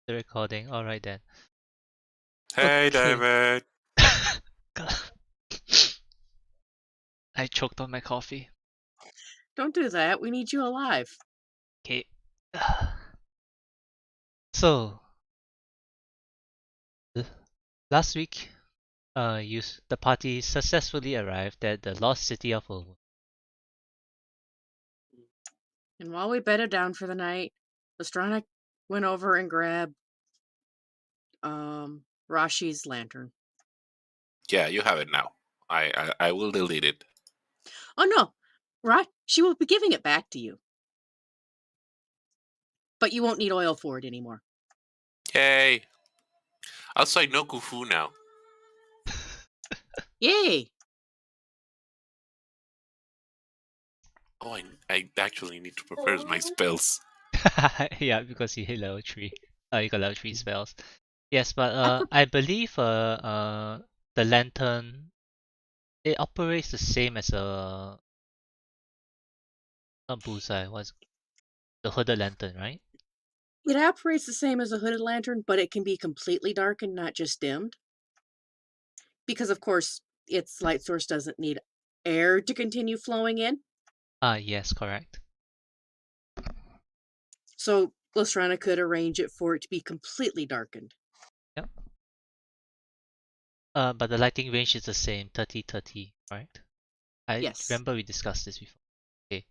The recording. All right then. Hey, Okay. David. God. I choked on my coffee. Don't do that. We need you alive. Okay. So, last week, the party successfully arrived at the lost city of Ulmu. And while we bedded down for the night, Lestrana went over and grabbed Rashi's lantern. Yeah, you have it now. I will delete it. Oh no, right? She will be giving it back to you. But you won't need oil for it anymore. Yay! Outside no kufu now. Yay! Oh, I actually need to prepare my spells. Yeah, because you hit level 3. You got level 3 spells. Yes, but I I believe the lantern, it operates the same as a not bullseye, what's the hooded lantern, right? It operates the same as a hooded lantern, but it can be completely darkened, not just dimmed. Because, of course, its light source doesn't need air to continue flowing in. Yes, correct. So Lestrana could arrange it for it to be completely darkened. Yep. But the lighting range is the same, 30-30, right? I Yes. remember we discussed this before. Okay.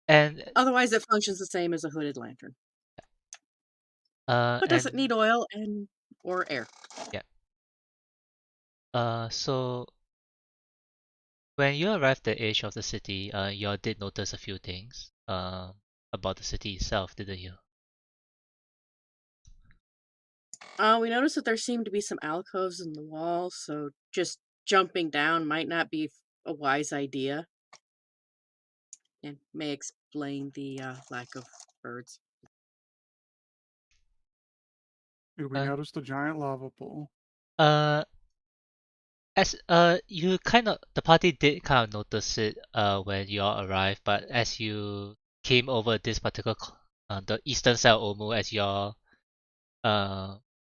And Otherwise, it functions the same as a hooded lantern, but doesn't and need oil or air. yeah. So when you arrived at the edge of the city, you did notice a few things about the city itself, didn't you? We noticed that there seemed to be some alcoves in the wall, so just jumping down might not be a wise idea, and may explain the lack of birds. We Uh, noticed a giant lava pool. uh, as you kind of the party did kind of notice it when you all arrived, but as you came over this particular the eastern side of Omu as your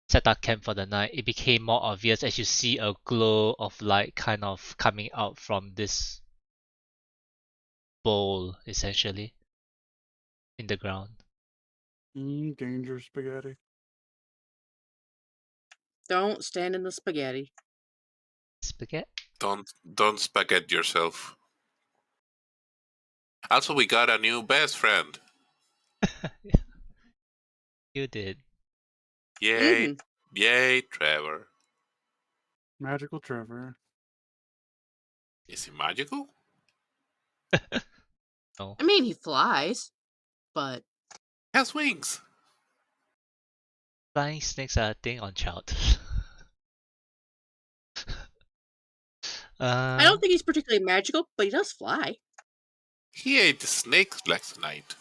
set up camp for the night, it became more obvious as you see a glow of light kind of coming out from this bowl essentially in the ground. Danger spaghetti. Don't stand in the spaghetti. Spaghetti? Don't spaghetti yourself. Also, we got a new best friend. You did. Yay! Mm-hmm. Yay, Trevor. Magical Trevor. Is he magical? No. I mean, he flies, but He has wings. Flying snakes are a thing on child. I don't think he's particularly magical, but he does fly. He ate the snakes last night.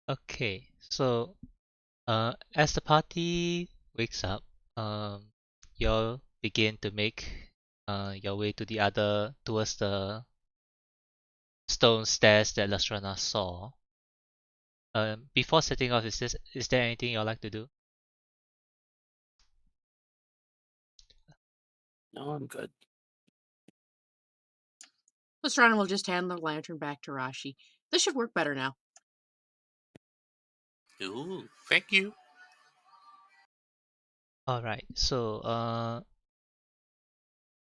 Okay, so as the party wakes up, you'll begin to make your way to the other towards the stone stairs that Lastrana saw. Before setting off, is there anything you'd like to do? No, I'm good. Lestrana will just hand the lantern back to Rashi. This should work better now. Ooh, thank you. Alright, so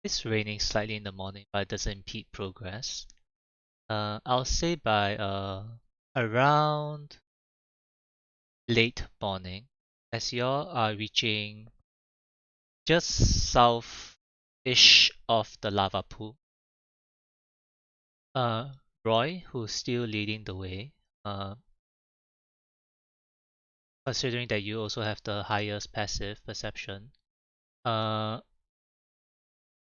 it's raining slightly in the morning, but it doesn't impede progress. I'll say by around late morning, as you all are reaching just south-ish of the lava pool. Roy, who's still leading the way, considering that you also have the highest passive perception. On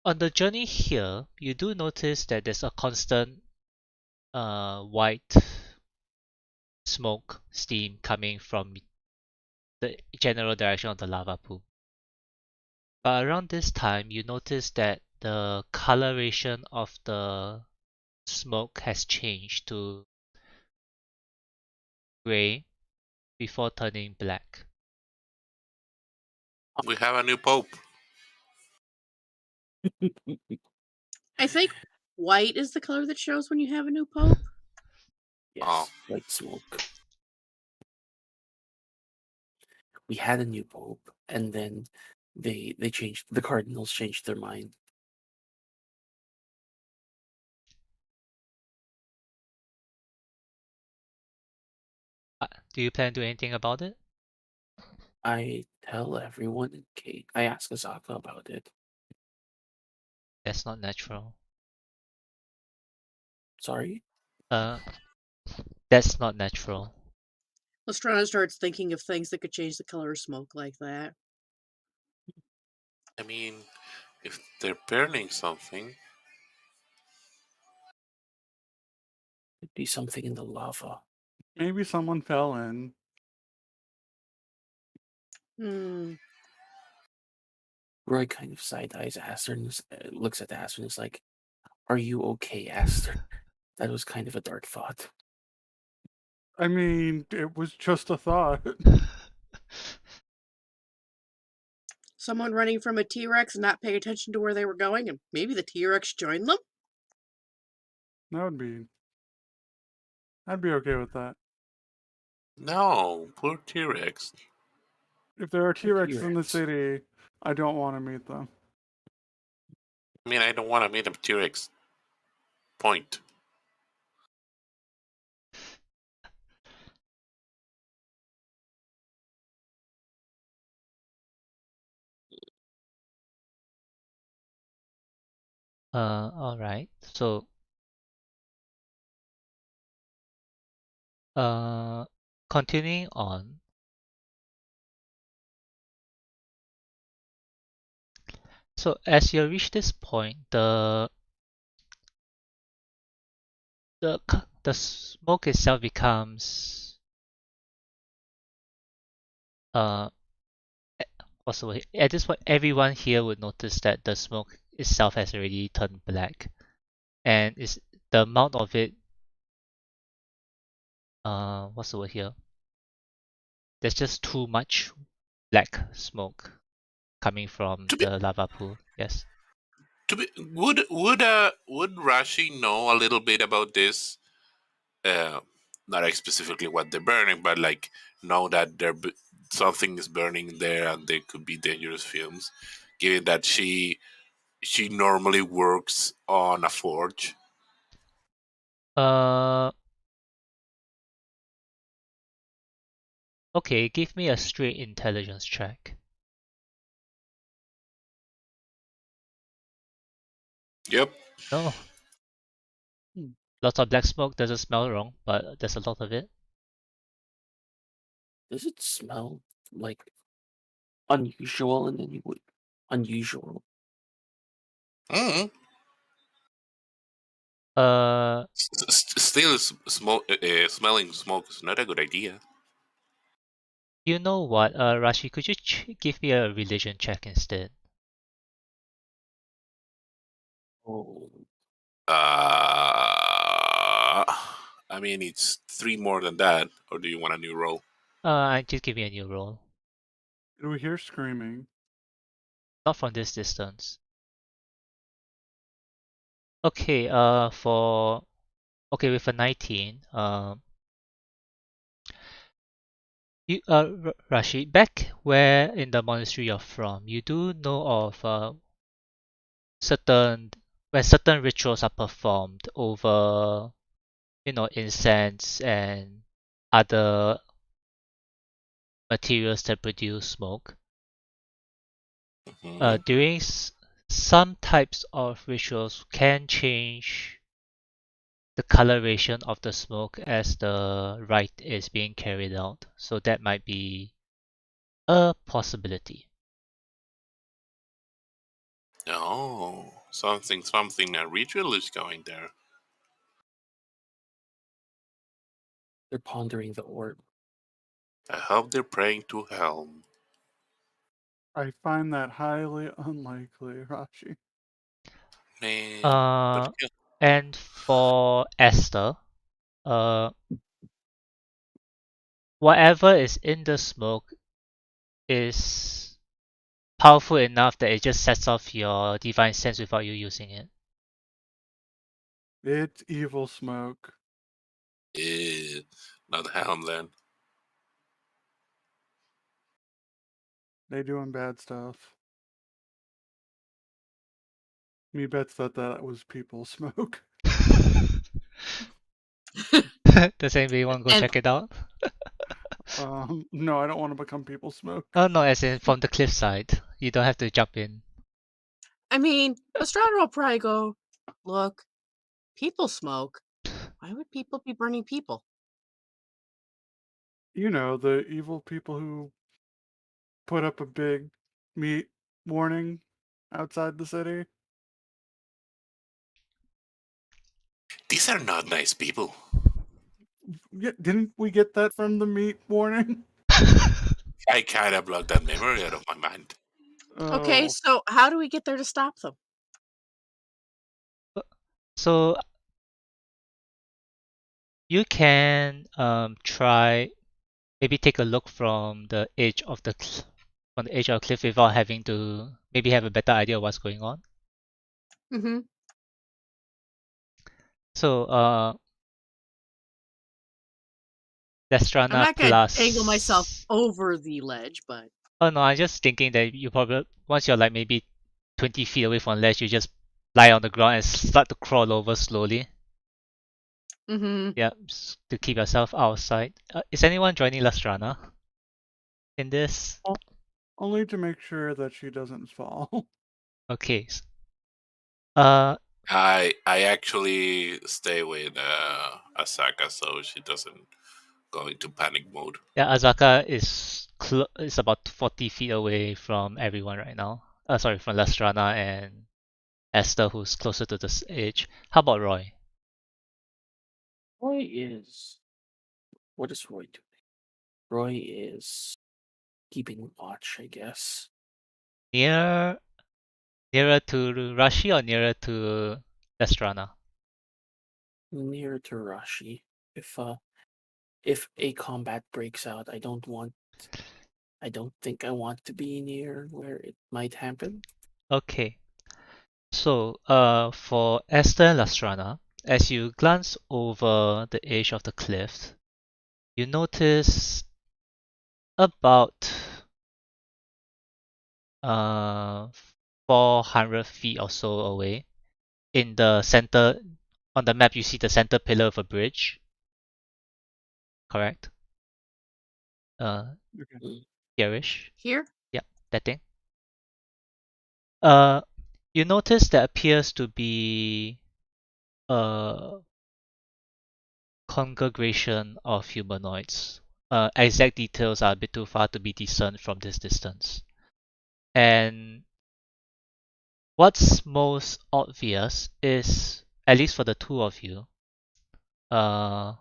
the journey here, you do notice that there's a constant white smoke, steam coming from the general direction of the lava pool. But around this time, you notice that the coloration of the smoke has changed to gray before turning black. We have a new pope. I think white is the color that shows when you have a new pope. Yes, Oh. white smoke. We had a new pope, and then they changed. The cardinals changed their mind. Do you plan to do anything about it? I tell everyone in case I ask Asaka about it. That's not natural. Sorry. That's not natural. Lestrana starts thinking of things that could change the color of smoke like that. I mean, if they're burning something, Could be something in the lava. Maybe someone fell in. Hmm. Roy kind of side eyes Aster and looks at Aster and is like, "Are you okay, Aster?" That was kind of a dark thought. I mean, it was just a thought. Someone running from a T-Rex and not paying attention to where they were going, and maybe the T-Rex joined them? I'd be okay with that. no, poor T-Rex. If there are T-Rexes in the T-Rex. city, I don't want to meet them. I mean, I don't want to meet a T-Rex. Point. All right. So, continuing on. So as you reach this point, the smoke itself becomes what's the word? At this point, everyone here would notice that the smoke itself has already turned black, and is the amount of it. What's the word here? There's just too much black smoke coming from To be, the lava pool. Yes. would Rashi know a little bit about this? Not like specifically what they're burning, but like know that something is burning there and there could be dangerous fumes. Given that she normally works on a forge. Okay, give me a straight intelligence check. Yep. No. Hmm. Lots of black smoke doesn't smell wrong, but there's a lot of it. Does it smell like unusual in any way? Unusual. Mm. Uh, Still, smelling smoke is not a good idea. you know what? Rashi, could you give me a religion check instead? Oh, I mean, it's 3 more than that. Or do you want a new roll? Just give me a new roll. Did we hear screaming? Not from this distance. Okay, with a 19, you Rashi, back where in the monastery you're from, you do know of certain when certain rituals are performed over, incense and other materials that produce smoke. Mhm. During some types of rituals can change the coloration of the smoke as the rite is being carried out. So that might be a possibility. Oh, something. A ritual is going there. they're pondering the orb. I hope they're praying to Helm. I find that highly unlikely, Rashi. Man, Uh, but yeah. and for Esther, uh, whatever is in the smoke is powerful enough that it just sets off your divine sense without you using it. It's evil smoke. Not Helm then. They doing bad stuff. Me bets that was people smoke. Does anybody want to go And- check it out? No, I don't want to become people smoke. Oh no, as in from the cliffside. You don't have to jump in. I mean, Astronomer will probably go, look, people smoke. Why would people be burning people? You know, the evil people who put up a big meat warning outside the city. These are not nice people. Yeah, didn't we get that from the meat warning? I kind of blocked that memory out of my mind. Okay, Oh, so how do we get there to stop them? So you can try maybe take a look from the edge of the cliff without having to maybe have a better idea of what's going on. Mm-hmm. So I'm Lestrana not gonna plus angle myself over the ledge, but Oh no, I'm just thinking that you probably once you're like maybe 20 feet away from ledge, you just lie on the ground and start to crawl over slowly. mm-hmm. Yeah, to keep yourself out of sight. Is anyone joining Lestrana in this? only to make sure that she doesn't fall. Okay. I actually stay with Asaka so she doesn't go into panic mode. Yeah, Azaka is about 40 feet away from everyone right now. Sorry, from Lestrana and Esther, who's closer to the edge. How about Roy? Roy is. What is Roy doing? Roy is keeping watch, I guess. Nearer to Rashi or nearer to Lestrana? Near to Rashi. If a combat breaks out, I don't think I want to be near where it might happen. Okay. So, for Esther and Lestrana, as you glance over the edge of the cliff, you notice about 400 feet or so away, in the center, on the map, you see the center pillar of a bridge. Correct? Okay. Here-ish. Here? Yeah, that thing. You notice there appears to be a congregation of humanoids. Exact details are a bit too far to be discerned from this distance. And what's most obvious is, at least for the two of you, a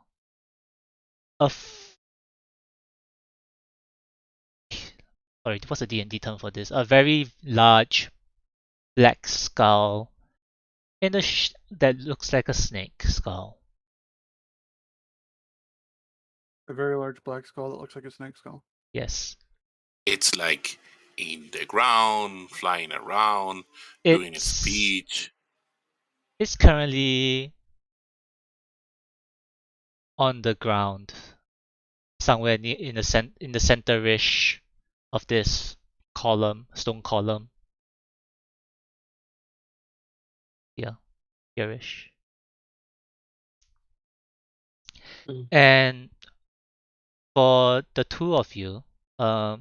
sorry, what's the D&D term for this? A very large black skull in that looks like a snake skull. A very large black skull that looks like a snake skull. Yes. It's like in the ground, flying around, doing a speech. It's currently on the ground, somewhere near in the center-ish of this stone column. Yeah, here-ish. Mm. And for the two of you, it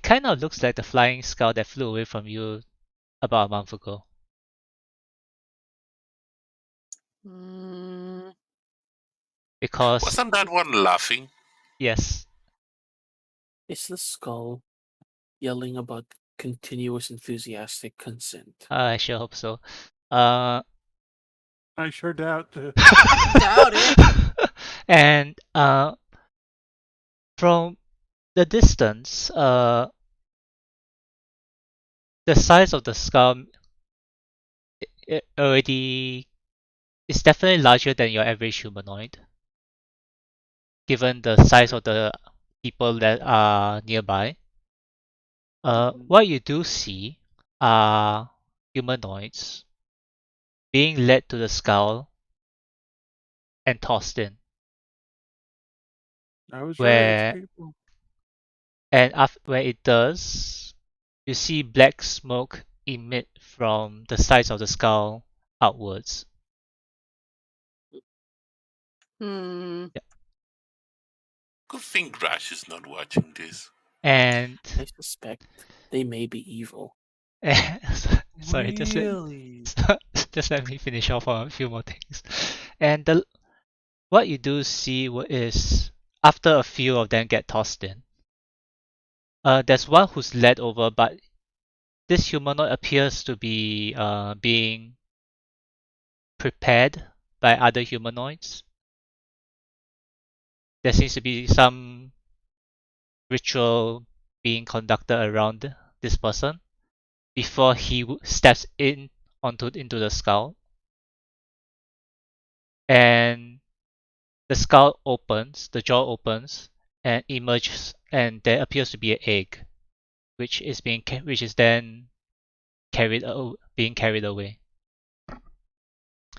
kind of looks like the flying skull that flew away from you about a month ago. Mm, Because Wasn't that one laughing? yes, Is the skull yelling about continuous enthusiastic consent? I sure hope so. I sure doubt that. doubt it. And from the distance, the size of the skull it already is definitely larger than your average humanoid. given the size of the people that are nearby. Mhm. What you do see are humanoids being led to the skull and tossed in. I was right. It's Where people. where it does, you see black smoke emit from the sides of the skull outwards. Hmm. Good thing Rash is not watching this. And I suspect they may be evil. sorry, Really? just let me finish off on a few more things. And what you do see is after a few of them get tossed in, there's one who's led over, but this humanoid appears to be being prepared by other humanoids. There seems to be some ritual being conducted around this person before he steps in into the skull, and the skull opens, the jaw opens, and emerges, and there appears to be an egg, which is then being carried away.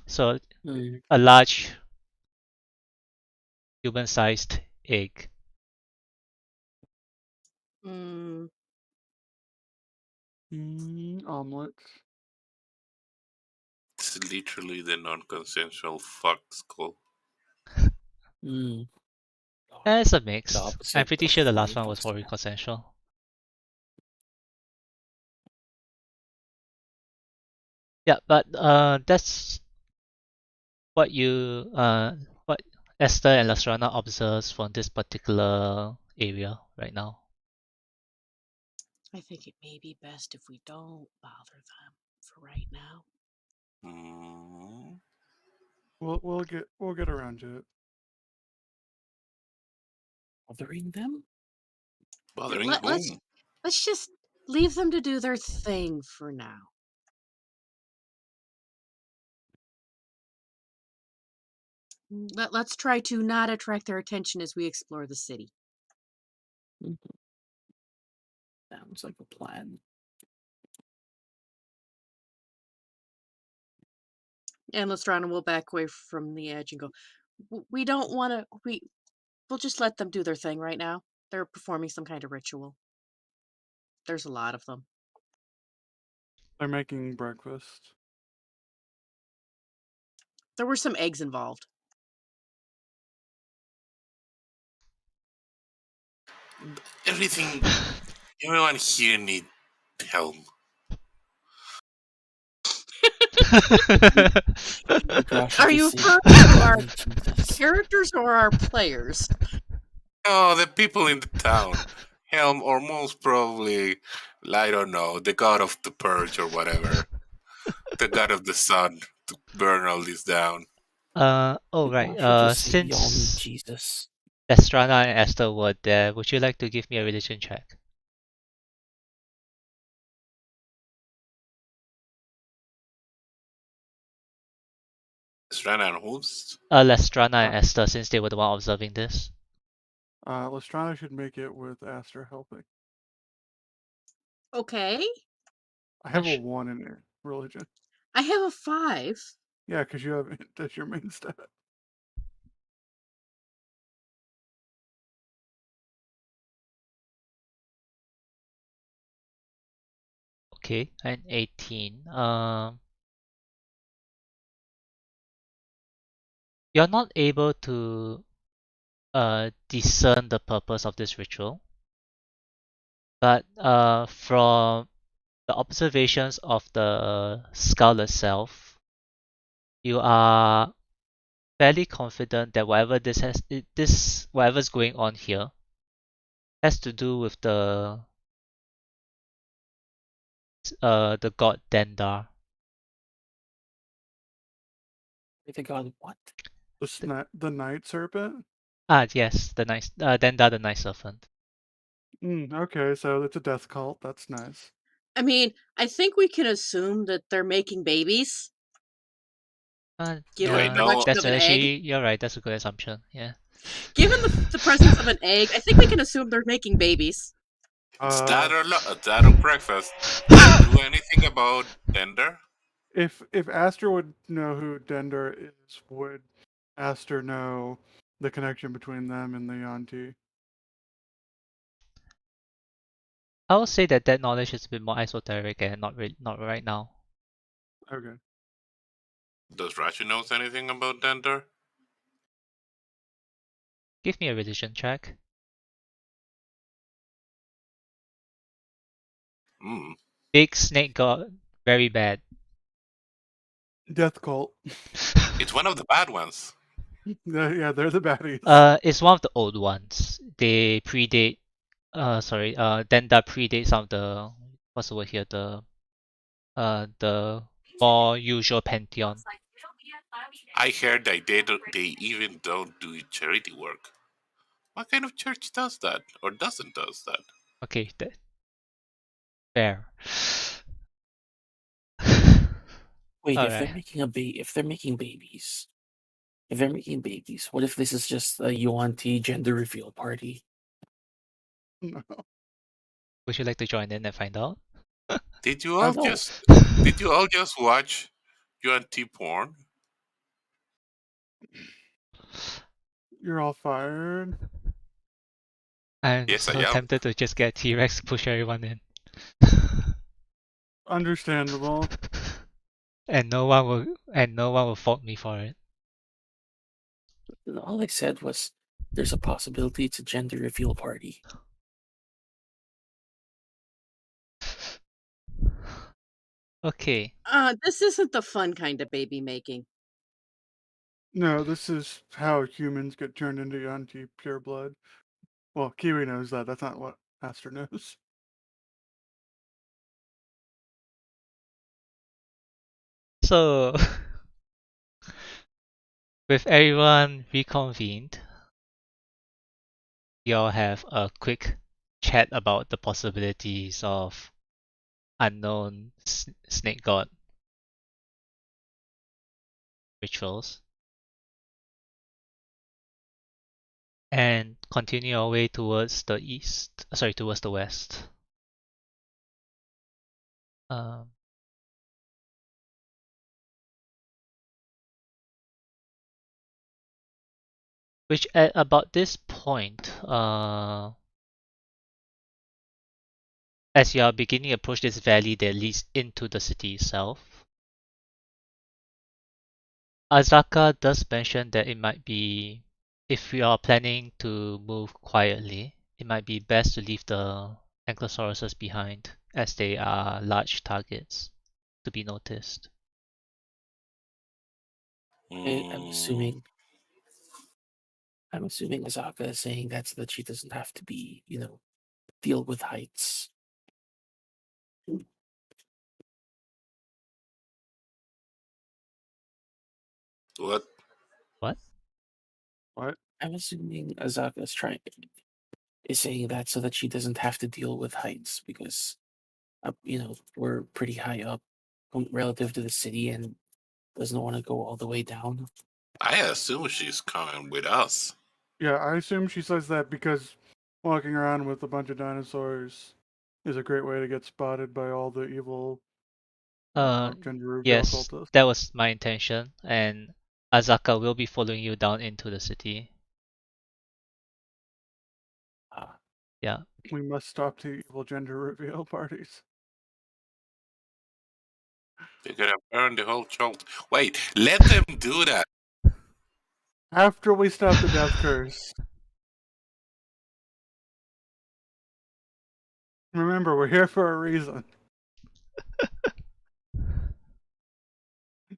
So Hmm. a large human-sized egg. Hmm. Omelets. It's literally the non-consensual fuck skull. Hmm. It's a The mix. I'm opposite pretty of sure the last wanting one was probably consent. consensual. Yeah, but that's what Esther and Lastrana observes from this particular area right now. I think it may be best if we don't bother them for right now. Mm. We'll get around to it. Bothering them? Bothering whom? Let's just leave them to do their thing for now. Let's try to not attract their attention as we explore the city. Mhm. Sounds like a plan. And Lestrana will back away from the edge and go, We don't want to. We'll just let them do their thing right now. They're performing some kind of ritual. There's a lot of them. They're making breakfast. There were some eggs involved. Everything. Everyone here need help. Grashi Are just you say, referring to our "Only Jesus." characters or our players? Oh, the people in the town. Helm, or most probably, I don't know, the god of the purge or whatever. The god of the sun to burn all this down. Oh right. Grashi just say, "Y'all need Since Jesus." Lestrana and Esther were there, would you like to give me a religion check? Strana and who's? Lestrana and Uh, Esther, since they were the one observing this. Lestrana should make it with Aster helping. Okay. I have a Sh- 1 in there. Religion. I have a 5. Yeah, because you have that's your main stat. Okay, and 18. You're not able to discern the purpose of this ritual, but from the observations of the skull itself, you are fairly confident that whatever's going on here has to do with the god Dendar. The god what? The night serpent. Yes, the nice Dendar, the nice serpent. Okay, so it's a death cult. That's nice. I mean, I think we can assume that they're making babies. Given Do I the know? production That's of an egg. actually, you're right. That's a good assumption. Yeah. Given the presence of an egg, I think we can assume they're making babies. It's Uh, that or breakfast. Do I do anything about Dender? if Aster would know who Dender is, would Aster know the connection between them and the Yanti? I would say that knowledge is a bit more esoteric and not right now. Okay. Does Rashi knows anything about Dender? Give me a religion check. Hmm. Big snake god, very bad. Death cult. It's one of the bad ones. Yeah, they're the baddies. It's one of the old ones. They predate. Denda predates some of the, what's the word here? The more usual pantheon. I heard that they even don't do charity work. What kind of church does that or doesn't does that? Okay, fair. Wait, All if they're right. making babies, what if this is just a Yuan-Ti gender reveal party? No. Would you like to join in and find out? Did you all No. just watch UNT porn? You're all fired. I'm Yes, I so am. tempted to just get T-Rex push everyone in. Understandable. and no one will fault me for it. All I said was there's a possibility it's a gender reveal party. Okay. This isn't the fun kind of baby making. No, this is how humans get turned into Yanti pure blood. Well, Kiwi knows that. That's not what Aster knows. So with everyone reconvened, y'all have a quick chat about the possibilities of unknown snake god rituals, and continue our way towards the towards the west. Um, which at about this point, as you are beginning to approach this valley that leads into the city itself, Azaka does mention that it might be, if we are planning to move quietly, it might be best to leave the Ankylosauruses behind, as they are large targets to be noticed. I'm assuming Azaka is saying that so that she doesn't have to be, deal with heights. What? What? What? I'm assuming Azaka is saying that so that she doesn't have to deal with heights because, we're pretty high up relative to the city and doesn't want to go all the way down. I assume she's coming with us. Yeah, I assume she says that because walking around with a bunch of dinosaurs is a great way to get spotted by all the evil gender reveal Yes, cultists. that was my intention, and Azaka will be following you down into the city. Yeah. We must stop the evil gender reveal parties. They're gonna burn the whole chult. Wait, let them do that. After we stop the death curse. Remember, we're here for a reason.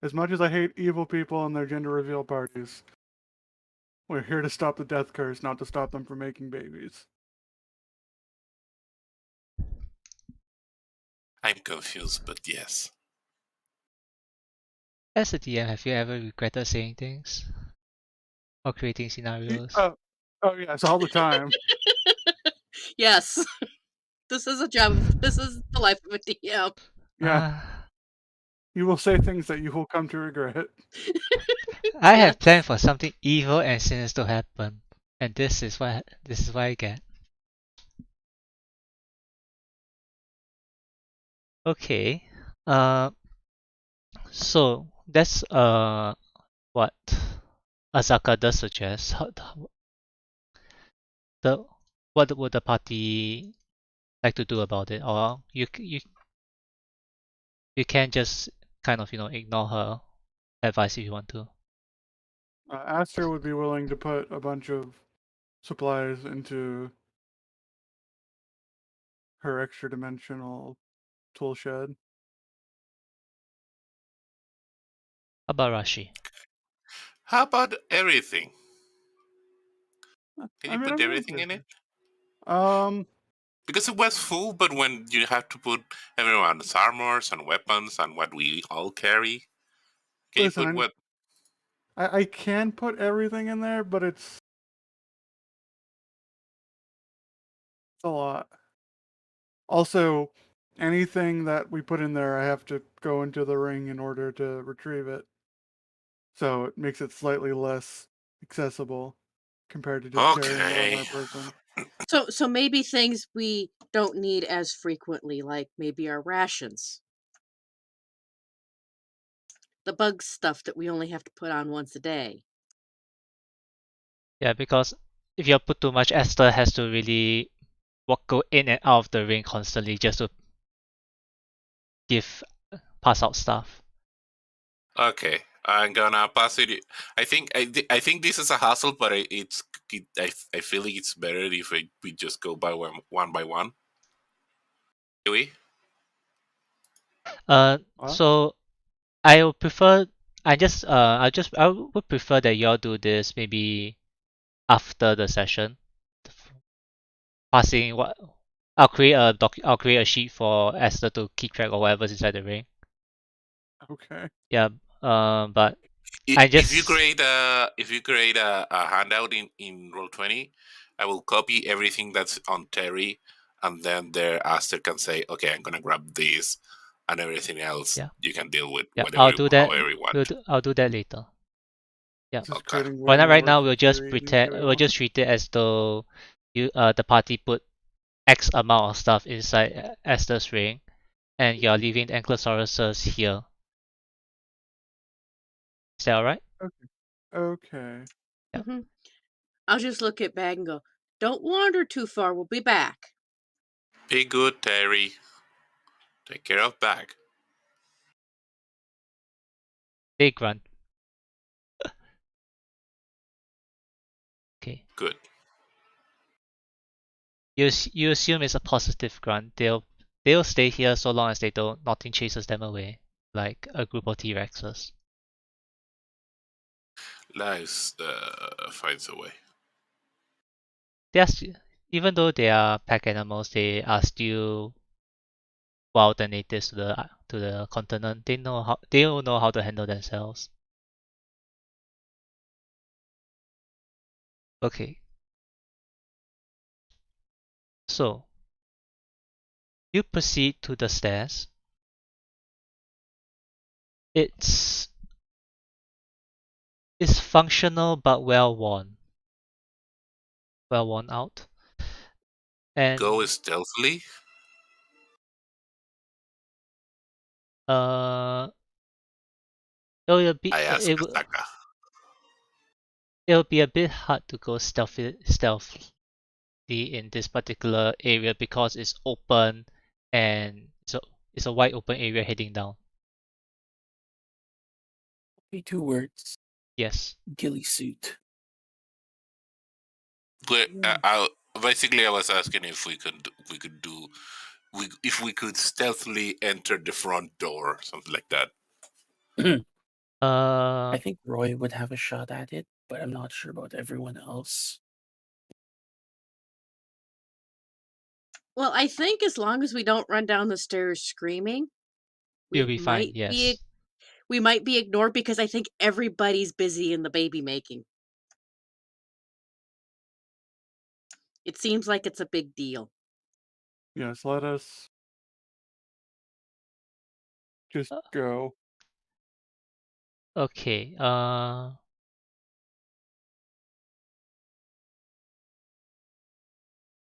As much as I hate evil people and their gender reveal parties, we're here to stop the death curse, not to stop them from making babies. I'm confused, but yes. As a DM, have you ever regretted saying things? Or creating scenarios? Oh yes, all the time. Yes. This is a job. This is the life of a DM. Yeah. You will say things that you will come to regret. I have Yes. planned for something evil and sinister to happen, and this is what I get. Okay. Uh, so that's what Asaka does suggest. The what would the party like to do about it, or you can just kind of ignore her advice if you want to. Aster would be willing to put a bunch of supplies into her extra dimensional tool shed. How about Rashi? How about everything? Can I you mean, put I'm willing everything in it? to. Because it was full, but when you have to put everyone's armors and weapons and what we all carry, can you put Listen, what? I can put everything in there, but it's a lot. Also, anything that we put in there, I have to go into the ring in order to retrieve it. So it makes it slightly less accessible compared to just carrying it on Okay. my person. So maybe things we don't need as frequently, like maybe our rations. The bug stuff that we only have to put on once a day. Yeah, because if you put too much, Esther has to really go in and out of the ring constantly just to give pass out stuff. Okay. I'm gonna pass it. I think this is a hassle, but I feel like it's better if we just go by one by one. Do we? What? So I would prefer. I would prefer that y'all do this maybe after the session. Passing what I'll create a sheet for Esther to keep track of whatever's inside the ring. Okay. Yeah. But I just If you create a handout in Roll20, I will copy everything that's on Terry, and then there Aster can say, okay, I'm gonna grab this, and everything else yeah you can deal with yeah I'll whatever do that. however you want. I'll do that later. Yeah. This is Okay. creating way Right more work now for we'll just Terry than pretend we'll ToA just treat it as though the party put X amount of stuff inside Esther's ring, and you're leaving the Ankylosauruses here. Is that alright? Okay. Yeah. Hmm. I'll just look at Bag and go, "Don't wander too far. We'll be back." Be good, Terry. Take care of Bag. Big run. Okay. Good. You assume it's a positive grunt. They'll stay here so long as they don't nothing chases them away, like a group of T-Rexes. Life finds a way. They are even though they are pack animals, they are still wild and natives to the continent. They don't know how to handle themselves. Okay, so you proceed to the stairs. It's functional but well worn out, Go and stealthily. uh, it'll be I ask it will Asaka. it'll be a bit hard to go stealthily in this particular area because it's open and it's a wide open area heading down. Okay, 2 words. Yes. Ghillie suit. But basically, I was asking if if we could stealthily enter the front door, something like that. I think Roy would have a shot at it, but I'm not sure about everyone else. Well, I think as long as we don't run down the stairs screaming, You'll we be fine. might be Yes. we might be ignored because I think everybody's busy in the baby making. It seems like it's a big deal. Yes, let us just Uh, go. Okay.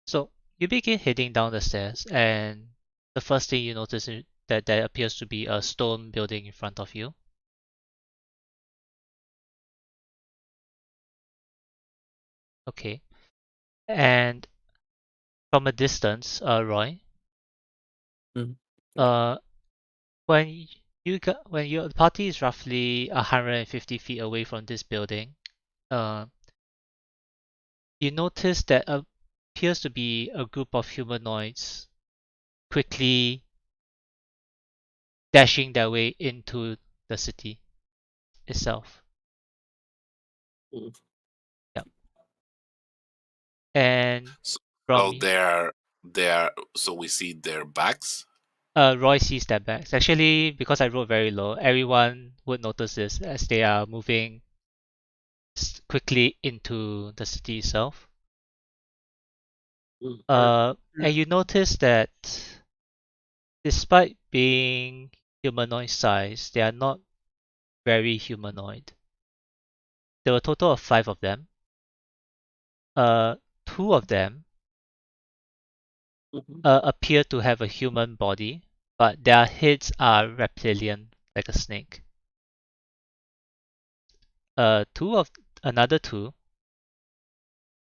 So you begin heading down the stairs, and the first thing you notice is that there appears to be a stone building in front of you. Okay. And from a distance, Roy, Mm. uh, when when your party is roughly 150 feet away from this building, uh, you notice that appears to be a group of humanoids quickly dashing their way into the city itself. Mm. Yep. And So, from so they're so we see their backs. Roy sees their backs. Actually, because I wrote very low, everyone would notice this as they are moving quickly into the city itself. Mm. And you notice that despite being humanoid size, they are not very humanoid. There were a total of 5 of them. Uh, 2 of them Mhm. appear to have a human body, but their heads are reptilian, like a snake. Two of another two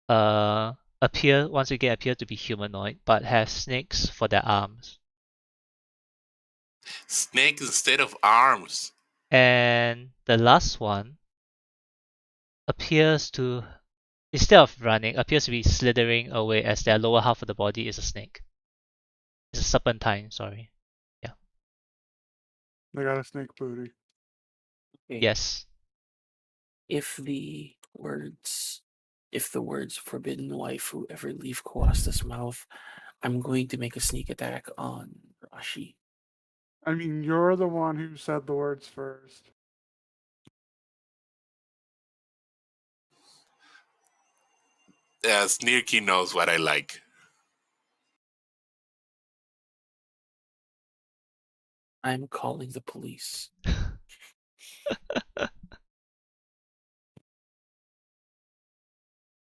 uh appear to be humanoid, but have snakes for their arms. Snake instead of arms. And the last one appears to, instead of running, appears to be slithering away as their lower half of the body is a snake. It's a serpentine, sorry. Yeah. They got a snake booty. Okay. Yes. If the words forbidden waifu ever leave Koasta's mouth, I'm going to make a sneak attack on Rashi. I mean, you're the one who said the words first. Snirky knows what I like. I'm calling the police.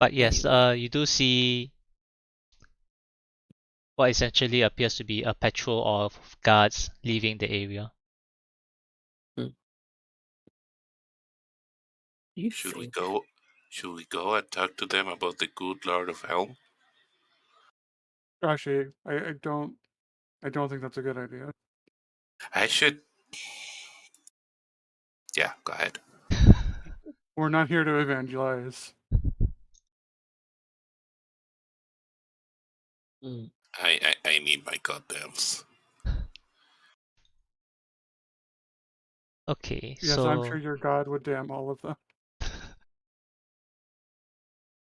But yes, Anyway. you do see what essentially appears to be a patrol of guards leaving the area. Hmm. You Should we think go? Should we go and talk to them about the good Lord of Helm? Actually, I don't think that's a good idea. I should. Yeah, go ahead. We're not here to evangelize. Mm. I need my goddams. Okay, Yes, I'm sure so your God would damn all of them.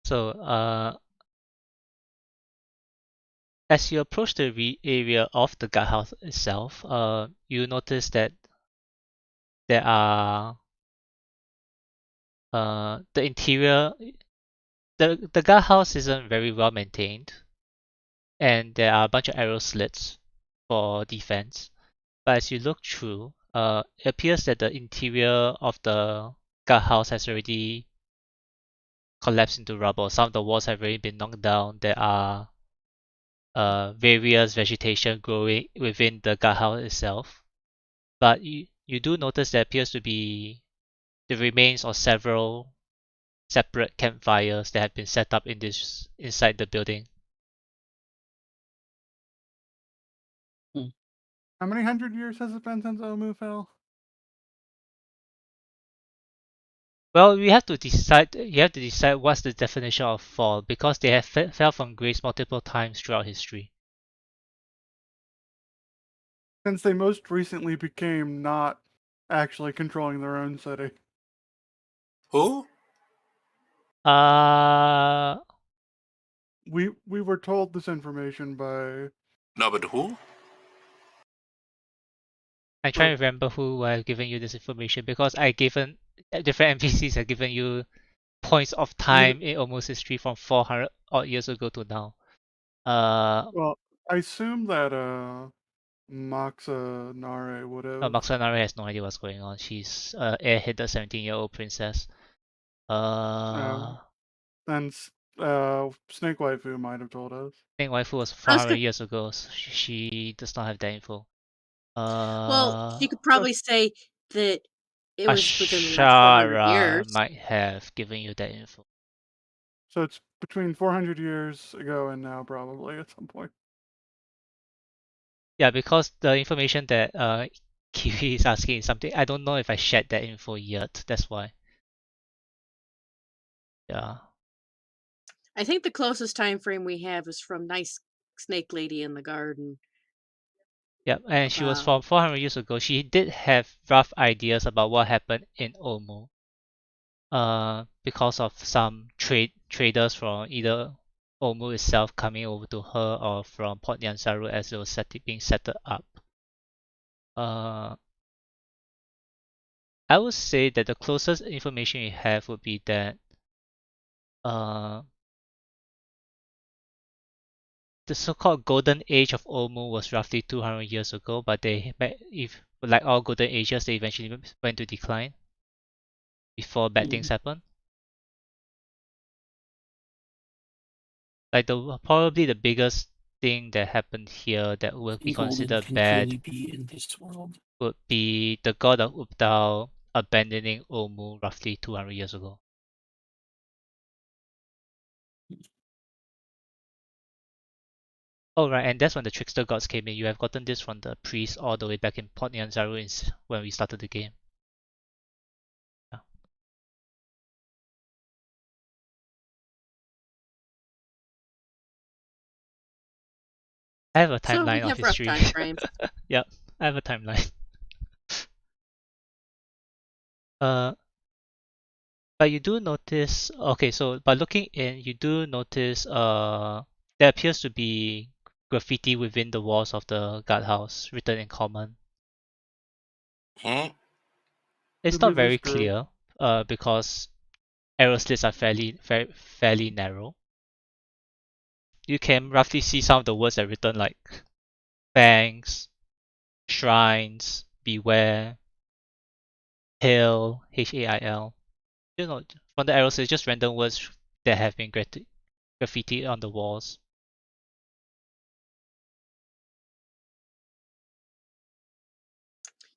so as you approach the area of the guardhouse itself, you notice that there are the interior. The guardhouse isn't very well maintained, and there are a bunch of arrow slits for defense. But as you look through, it appears that the interior of the guardhouse has already collapsed into rubble. Some of the walls have already been knocked down. There are various vegetation growing within the guardhouse itself. But you do notice there appears to be the remains of several separate campfires that have been set up in this inside the building. Mm. How many hundred years has it been since Omu fell? Well, we have to decide. You have to decide what's the definition of fall because they have fell from grace multiple times throughout history. Since they most recently became not actually controlling their own city. Who? Uh, We were told this information by No, but who? I'm trying to remember who I've given you this information because I given different NPCs have given you points of either. time in almost history from 400 odd years ago to now. Uh, Well, I assume that Moxa Nare would have. Maxanari has no idea what's going on. She's airheaded 17-year-old princess. Then Snake Waifu might have told us. Snake Waifu was I was 400 years ago, so she does not have that info. well, she could probably say that it was within the last 400 Ashara years. might have given you that info. So it's between 400 years ago and now, probably at some point. Yeah, because the information that Kiwi is asking is something I don't know if I shared that info yet. That's why. Yeah. I think the closest time frame we have is from Nice Snake Lady in the Garden. Yep, and she was About from 400 years ago. She did have rough ideas about what happened in Omu. Because of some traders from either Omu itself coming over to her or from Port Nyansaru as it was being set up. I would say that the closest information we have would be that the so-called golden age of Omu was roughly 200 years ago, but if like all golden ages, they eventually went to decline before bad things happen. Like probably the biggest thing that happened here that will be Golden considered can bad clearly be in this world. would be the god of Updal abandoning Omu roughly 200 years ago. Oh right, and that's when the trickster gods came in. You have gotten this from the priest all the way back in Port Nyanzaru when we started the game. Yeah. I have a so we timeline of have rough history. time frames. Yep, I have a timeline. But you do notice, okay, so by looking in, you do notice there appears to be graffiti within the walls of the guardhouse written in common. Hmm? It's Who not did this very group? clear because arrow slits are fairly narrow. You can roughly see some of the words that are written like banks, shrines, beware, hail, Hail. You know, from the arrows, it's just random words that have been graffiti on the walls.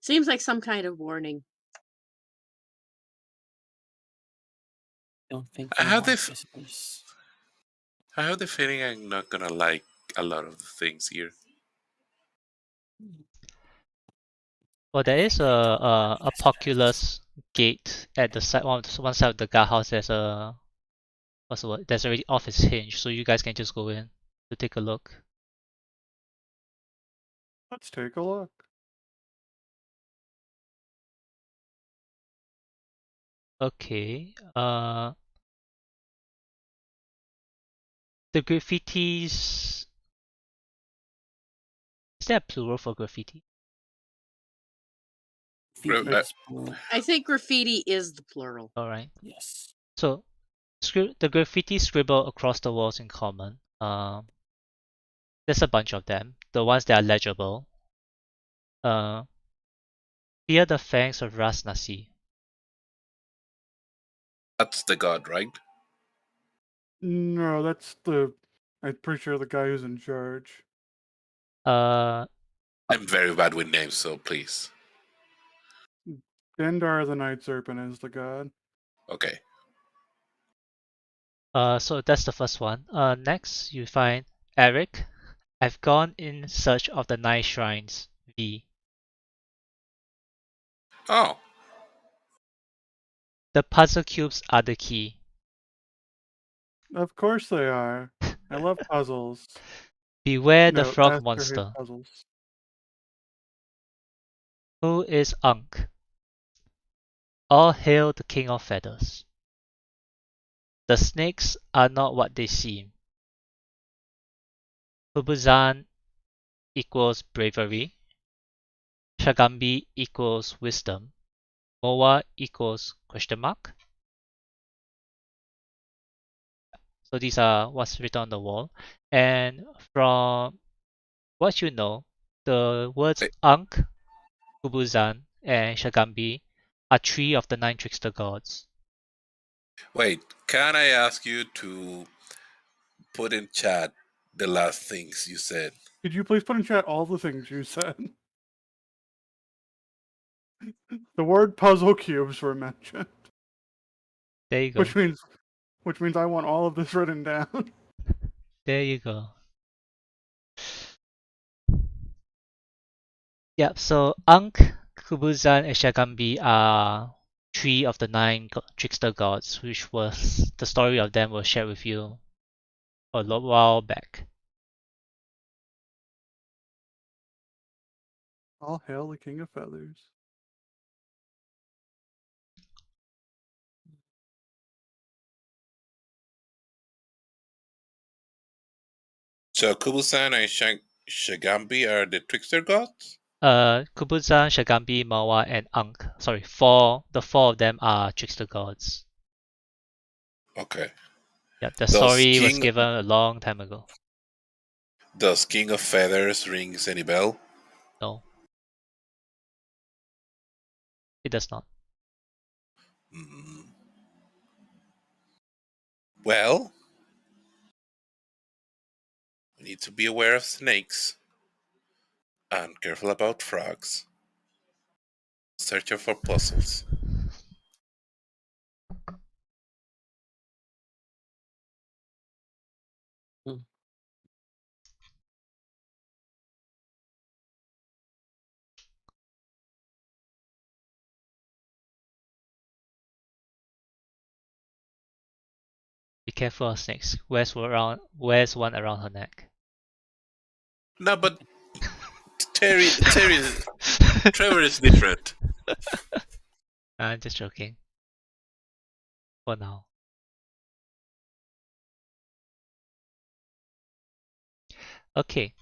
Seems like some kind of warning. Don't think I they're have the white visitors. I have the feeling I'm not gonna like a lot of the things here. Well, there is a populous gate at the side one side of the guardhouse. There's a what's the word? That's already off its hinge, so you guys can just go in to take a look. Let's take a look. Okay. The graffitis. Is there a plural for graffiti? Feet Uh, is plural. I think graffiti is the plural. All right. Yes. So the graffiti scribbled across the walls in common. There's a bunch of them. The ones that are legible. Fear the fangs of Ras Nasi. That's the god, right? No, that's I'm pretty sure the guy who's in charge. Uh, I'm very bad with names, so please. Dendar the Night Serpent is the god. Okay. so that's the first one. Next you find Eric. I've gone in search of the 9 shrines. V. Oh, The puzzle cubes are the key. Of course they are. I love puzzles. Beware the No, frog Aster hates monster. puzzles. Who is Unk? All hail the king of feathers. The snakes are not what they seem. Fubuzan equals bravery. Shagambi equals wisdom. Moa equals question mark. So these are what's written on the wall. And from what you know, the words Wait, Ankh, Kubuzan, and Shagambi are 3 of the 9 trickster gods. wait, can I ask you to put in chat the last things you said? Could you please put in chat all the things you said? The word puzzle cubes were mentioned, There you go. which means I want all of this written down. There you go. Yep, so Ankh, Kubuzan, and Shagambi are 3 of the 9 trickster gods, which was the story of them was shared with you a little while back. All hail the King of Feathers. So Kubusan and Shagambi are the trickster gods? Kubuzan, Shagambi, Mawa, and Ankh. Sorry, the 4 of them are trickster gods. Okay. Yeah, the Does story was King given a long time ago. does King of Feathers rings any bell? No, it does not. Mm. Well, we need to be aware of snakes and careful about frogs. Searching for puzzles. Hmm. Be careful of snakes. Where's one around her neck? No, but Trevor is different. I'm just joking. For now. Okay,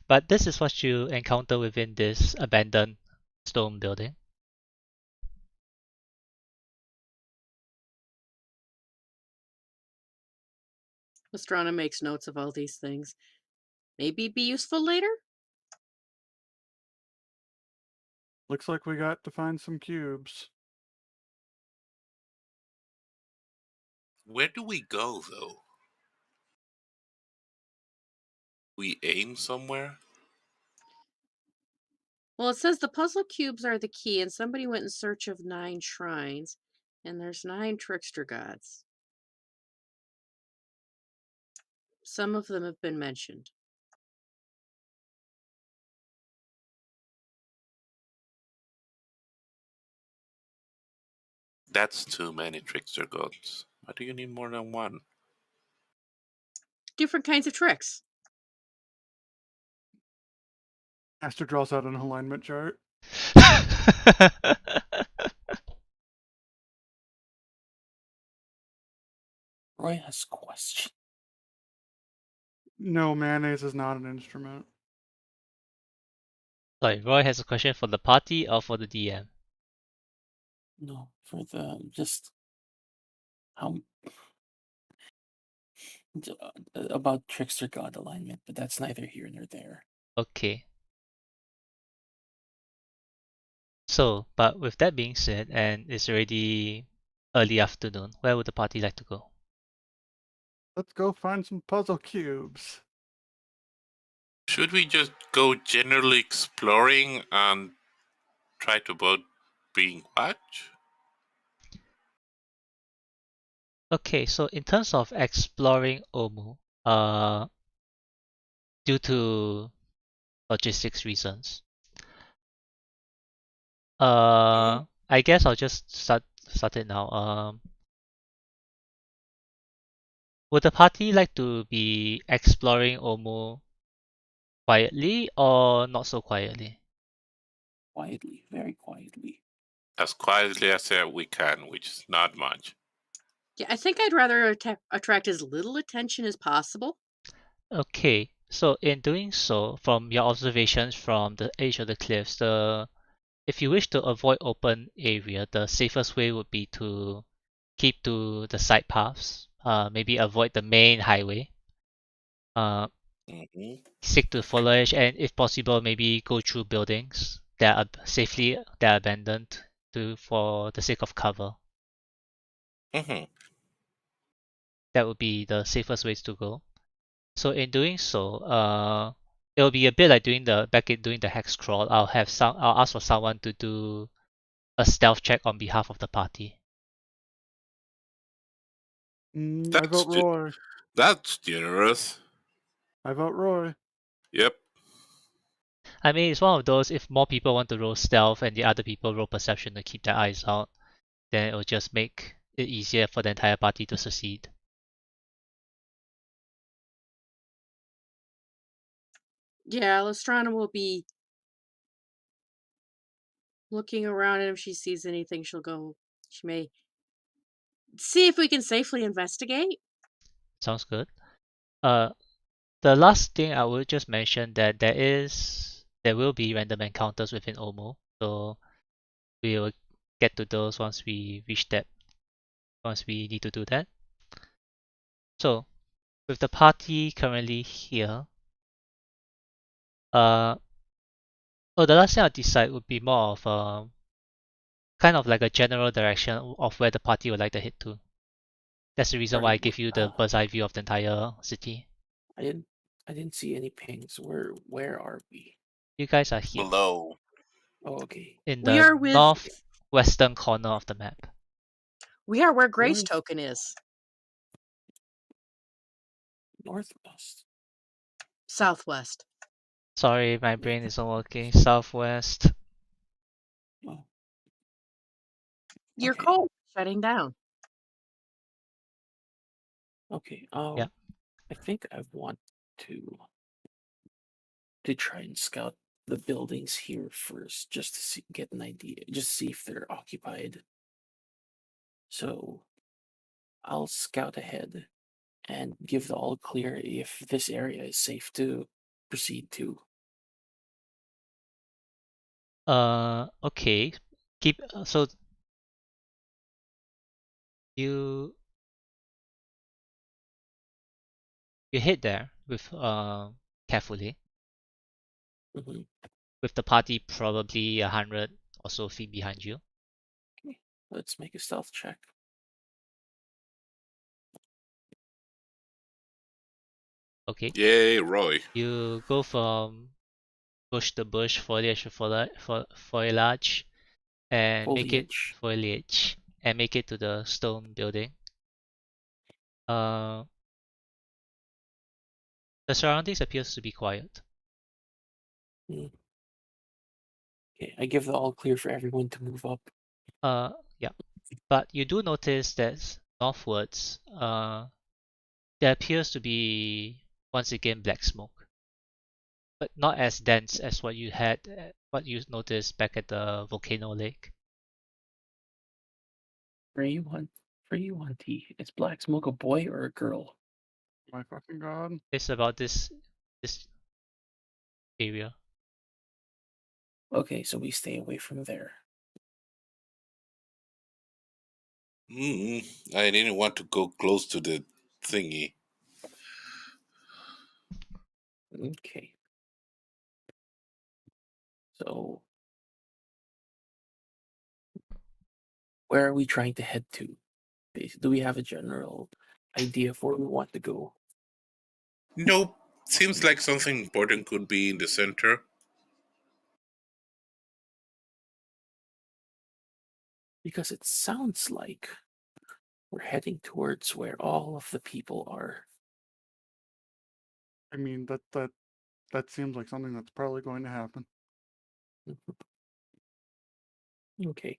but this is what you encounter within this abandoned stone building. Lestrana makes notes of all these things. Maybe be useful later? Looks like we got to find some cubes. Where do we go, though? We aim somewhere? Well, it says the puzzle cubes are the key, and somebody went in search of 9 shrines, and there's 9 trickster gods. Some of them have been mentioned. That's too many trickster gods. Why do you need more than one? Different kinds of tricks. Aster draws out an alignment chart. Roy has a question. No, mayonnaise is not an instrument. Sorry, Roy has a question for the party or for the DM? No, for the just how about trickster god alignment, but that's neither here nor there. Okay. So, but with that being said, and it's already early afternoon, where would the party like to go? Let's go find some puzzle cubes. Should we just go generally exploring and try to avoid being watched? Okay, so in terms of exploring Omu, due to logistics reasons, I guess I'll just start it now. Would the party like to be exploring Omu quietly or not so quietly? Quietly, very quietly. As quietly as we can, which is not much. Yeah, I think I'd rather attract as little attention as possible. Okay, so in doing so, from your observations from the edge of the cliffs, if you wish to avoid open area, the safest way would be to keep to the side paths. Maybe avoid the main highway. Mm-hmm. stick to foliage, and if possible, maybe go through buildings that are safely that are abandoned for the sake of cover. Mm-hmm. That would be the safest ways to go. So in doing so, it'll be a bit like doing the hex crawl. I'll ask for someone to do a stealth check on behalf of the party. I vote Roy. That's generous. I vote Roy. Yep. I mean, it's one of those, if more people want to roll stealth and the other people roll perception to keep their eyes out, then it'll just make it easier for the entire party to succeed. Yeah, Lestrana will be looking around, and if she sees anything, she may see if we can safely investigate. Sounds good. Uh, the last thing I would just mention that there will be random encounters within Omo, so we will get to those once we need to do that. So, with the party currently here, the last thing I'll decide would be more of kind of like a general direction of where the party would like to head to. That's the reason why I give you the bird's eye view of the entire city. I didn't see any pings. Where are we? You guys are here Below. Oh, okay. in We the are northwestern corner of the map. where Grace North. Token is. Northwest. Southwest. Sorry, my brain isn't working. Southwest. Oh, Your okay. cold shutting down. Okay. Yeah. I think I want to try and scout the buildings here first, just to get an idea, just see if they're occupied. So I'll scout ahead and give the all clear if this area is safe to proceed to. Okay. So you head there with carefully, Mm-hmm. with the party probably 100 or so feet behind you. Okay. Let's make a stealth check. Okay. Yay, Roy. You go from bush to bush, foliage to foliage, and Foliage. make it to the stone building. Uh, the surroundings appears to be quiet. Mm. Okay, I give the all clear for everyone to move up. Yeah, but you do notice that northwards, there appears to be once again black smoke, but not as dense as what you noticed back at the volcano lake. For you, T. Is Black Smoke a boy or a girl? My fucking god. It's about this area. Okay, so we stay away from there. I didn't want to go close to the thingy. Okay. So, where are we trying to head to? Do we have a general idea of where we want to go? Nope. Seems like something important could be in the center. Because it sounds like we're heading towards where all of the people are. I mean, that seems like something that's probably going to happen. Okay.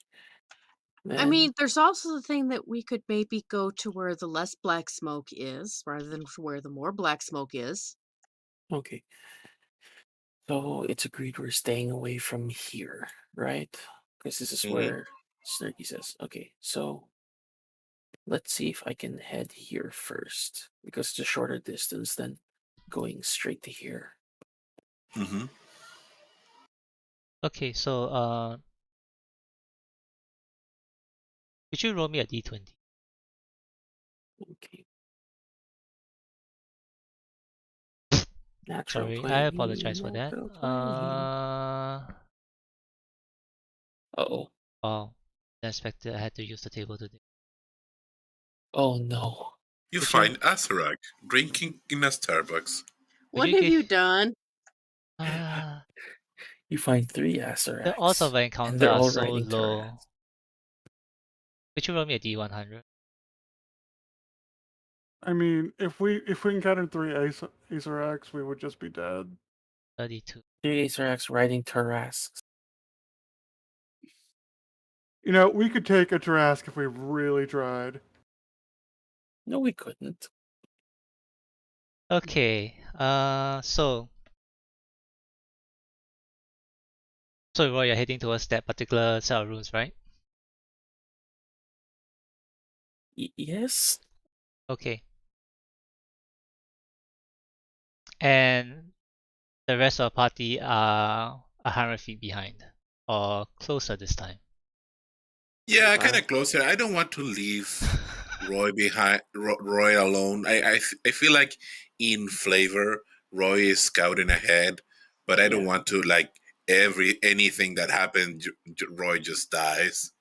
I Then, mean, there's also the thing that we could maybe go to where the less black smoke is, rather than where the more black smoke is. okay. So it's agreed we're staying away from here, right? Because this is Mm-hmm. where Snirky says, okay, so let's see if I can head here first, because it's a shorter distance than going straight to here. Mm-hmm. Okay, so could you roll me a d20? Okay. Natural Sorry, 20. I apologize for that. Natural 20. Uh-oh. Wow. I expected I had to use the table today. Oh no. You Would you, find Azarak drinking in a Starbucks. What you have give? you done? You find 3 The odds Azaracs, of an and encounter they're are all so riding low. Taras. Could you roll me a D100? I mean, if we encountered 3 Aceraks, we would just be dead. 32. 3 Azaracs riding Tarrasques. You know, we could take a Tarask if we really tried. No, we couldn't. Okay. So Roy, you're heading towards that particular set of rooms, right? Yes? Okay. And the rest of the party are 100 feet behind, or closer this time. Yeah, kind of closer. I don't want to leave Roy behind. Roy alone. I feel like in flavor, Roy is scouting ahead, but I don't Yeah. want to like anything that happens. Roy just dies.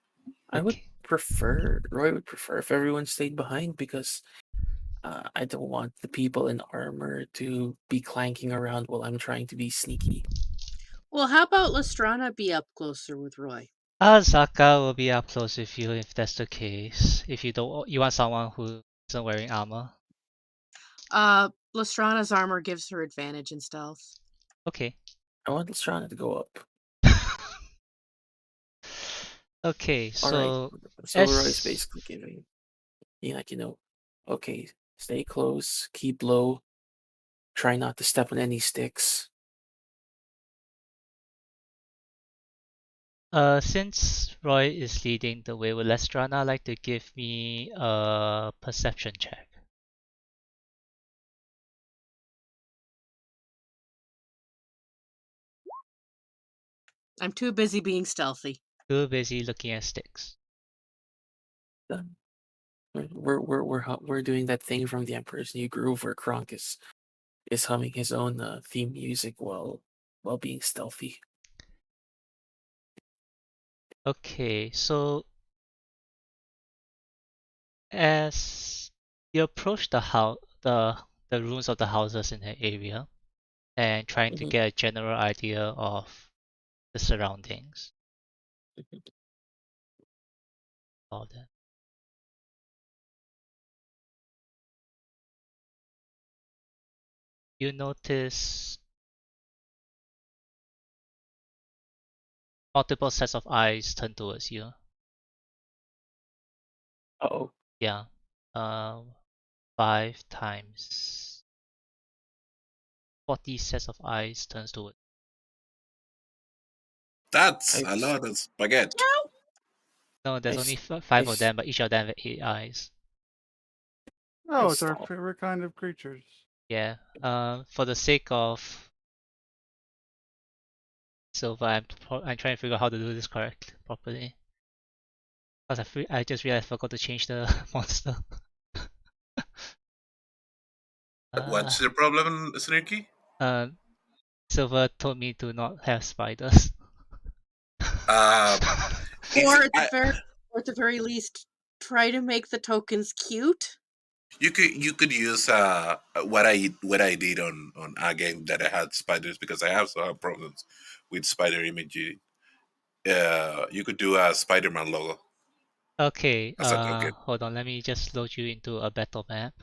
Roy would Okay. prefer if everyone stayed behind because I don't want the people in armor to be clanking around while I'm trying to be sneaky. Well, how about Lestrana be up closer with Roy? Zaka will be up close with you if that's the case. If you want someone who isn't wearing armor. Lestrana's armor gives her advantage in stealth. Okay. I want Lestrana to go up. Okay, Alright. so So Roy's basically giving okay, stay close, keep low, try not to step on any sticks. Since Roy is leading the way, would Lestrana like to give me a perception check? I'm too busy being stealthy. Too busy looking at sticks. Done. We're doing that thing from the Emperor's New Groove where Kronk is humming his own theme music while being stealthy. Okay, so as you approach the rooms of the houses in the area and trying to Mhm. get a general idea of the surroundings of them. You notice multiple sets of eyes turn towards you. Uh-oh. Yeah. 5 times 40 sets of eyes turns towards. That's I a lot of spaghetti. No, there's I only s- 5 I of s- them, but each of them have 8 eyes. I Oh, it's our stop. favorite kind of creatures. Yeah. For the sake of Silver, I'm trying to figure out how to do this properly. Because I just realized I forgot to change the monster. What's the problem, Snirky? uh, Silver told me to not have spiders. Uh, it's Or at the I, very or at the very least, try to make the tokens cute. you could use what I did on a game that I had spiders because I have some problems with spider imagery. You could do a Spider-Man logo Okay, as a token. hold on, let me just load you into a battle map.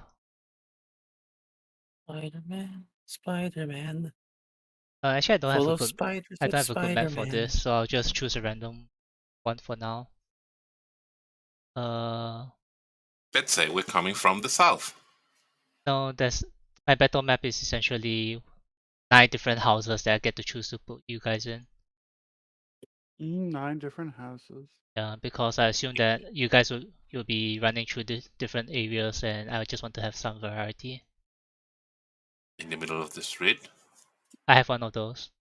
Spider-Man, Spider-Man, Actually, full of spiders. I don't It's have a good map for Spider-Man. this, so I'll just choose a random one for now. Uh, Let's say we're coming from the south. no, my battle map is essentially 9 different houses that I get to choose to put you guys in. 9 different houses. Yeah, because I assume that you'll be running through the different areas, and I just want to have some variety. In the middle of the street. I have one of those.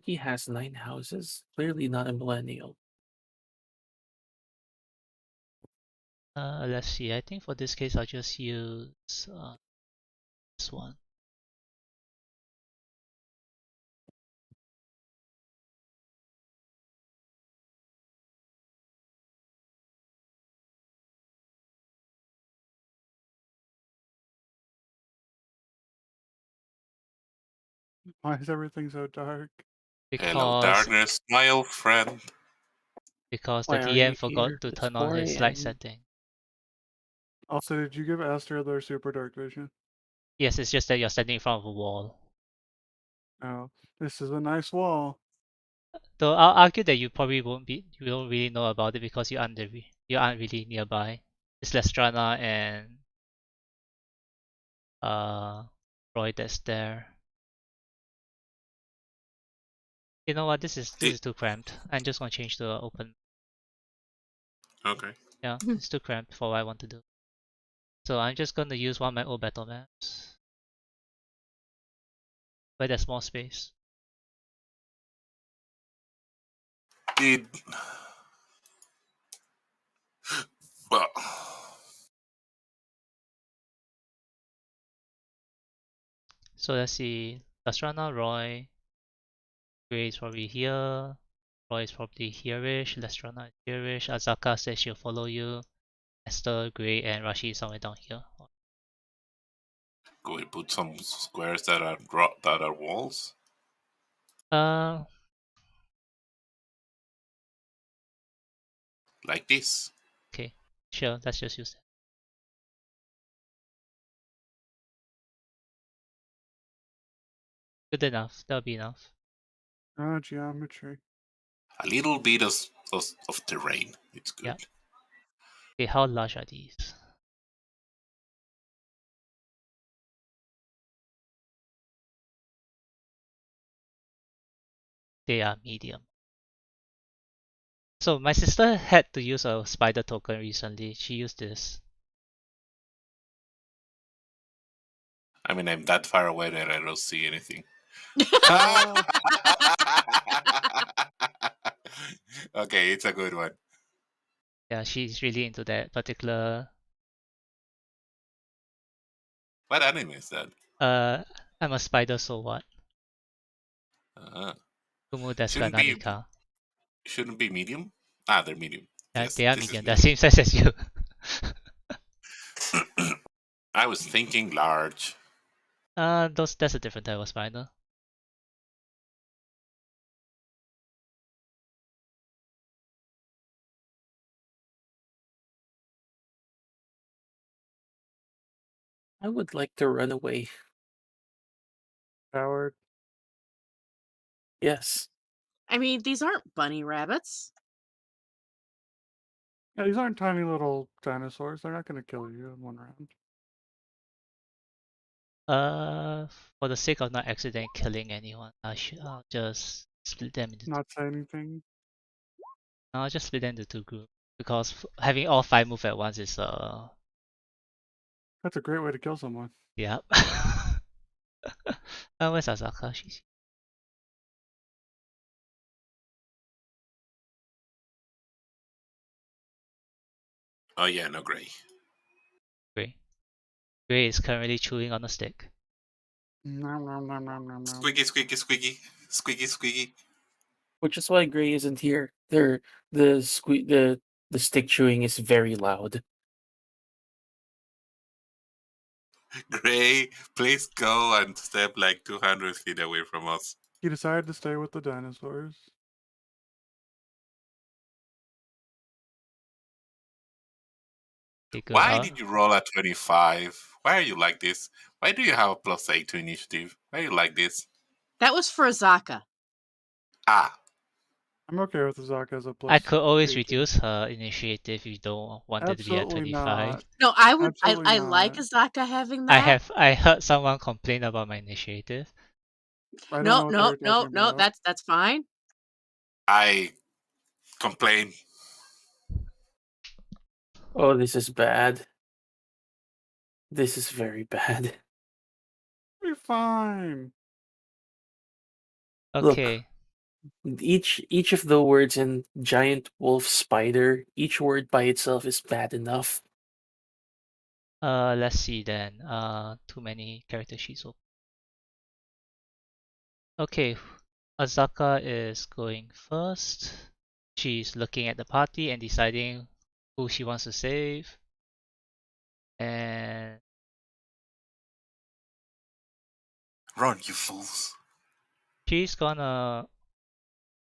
He has 9 houses. Clearly not a millennial. Let's see. I think for this case, I'll just use this one. Why is everything so dark? Hello, Because darkness, my old friend. the Why are DM you forgot here? to It's turn on 4 his light a.m. setting. Also, did you give Astra their super dark vision? Yes, it's just that you're standing in front of a wall. Oh, this is a nice wall. Though I'll argue that you don't really know about it because you aren't really nearby. It's Lestrana and Roy that's there. You know what? This is too cramped. I'm just gonna change to open. Okay. Yeah, it's too cramped for what I want to do. So I'm just gonna use one of my old battle maps where there's more space. Did well. So let's see. Lestrana, Roy, Gray is probably here. Roy is probably here-ish. Lestrana is here-ish. Azaka says she'll follow you. Esther, Gray, and Rashi is somewhere down here. Could we put some squares that are walls? Uh, Like this. okay. Sure, let's just use that. Good enough. That'll be enough. Geometry. A little bit of terrain. It's good. Yeah. Okay, how large are these? They are medium. So my sister had to use a spider token recently. She used this. I mean, I'm that far away that I don't see anything. Ah, Okay, it's a good one. Yeah, she's really into that particular. What anime is that? I'm a spider, so what? Uh, Kumu desu ka shouldn't be nani ka? shouldn't be medium. Ah, they're medium. Yes, They are this is medium. They're medium. same size as you. I was thinking large. That's a different type of spider. I would like to run away. Howard. Yes. I mean, these aren't bunny rabbits. Yeah, these aren't tiny little dinosaurs. They're not going to kill you in one round. For the sake of not accidentally killing anyone, I'll just split them into. Not say anything. I'll just split them into two groups because having all 5 move at once is That's a great way to kill someone. yeah. Where's Asaka? She's Oh yeah, no gray. Gray. Gray is currently chewing on a stick. Nom, nom, nom, nom, nom, nom. Squeaky, squeaky, squeaky, squeaky, squeaky. Which is why Gray isn't here. The stick chewing is very loud. Gray, please go and step like 200 feet away from us. He decided to stay with the dinosaurs. Okay, good. Why did you roll a 25? Why are you like this? Why do you have a +8 to initiative? Why are you like this? That was for Azaka. Ah, I'm okay with Azaka as a plus. I could always 8. reduce her initiative if you don't want it to be at Absolutely 25. not. No, I would. Absolutely I like not. Azaka having that. I heard someone complain about my initiative. I don't know No, what no, they're no, talking no. about. That's fine. I complain. Oh, this is bad. This is very bad. Be fine. Okay. Look, each of the words in giant wolf spider, each word by itself is bad enough. Let's see then. Too many character sheets open. Okay, Azaka is going first. She's looking at the party and deciding who she wants to save. And Run, you fools! she's gonna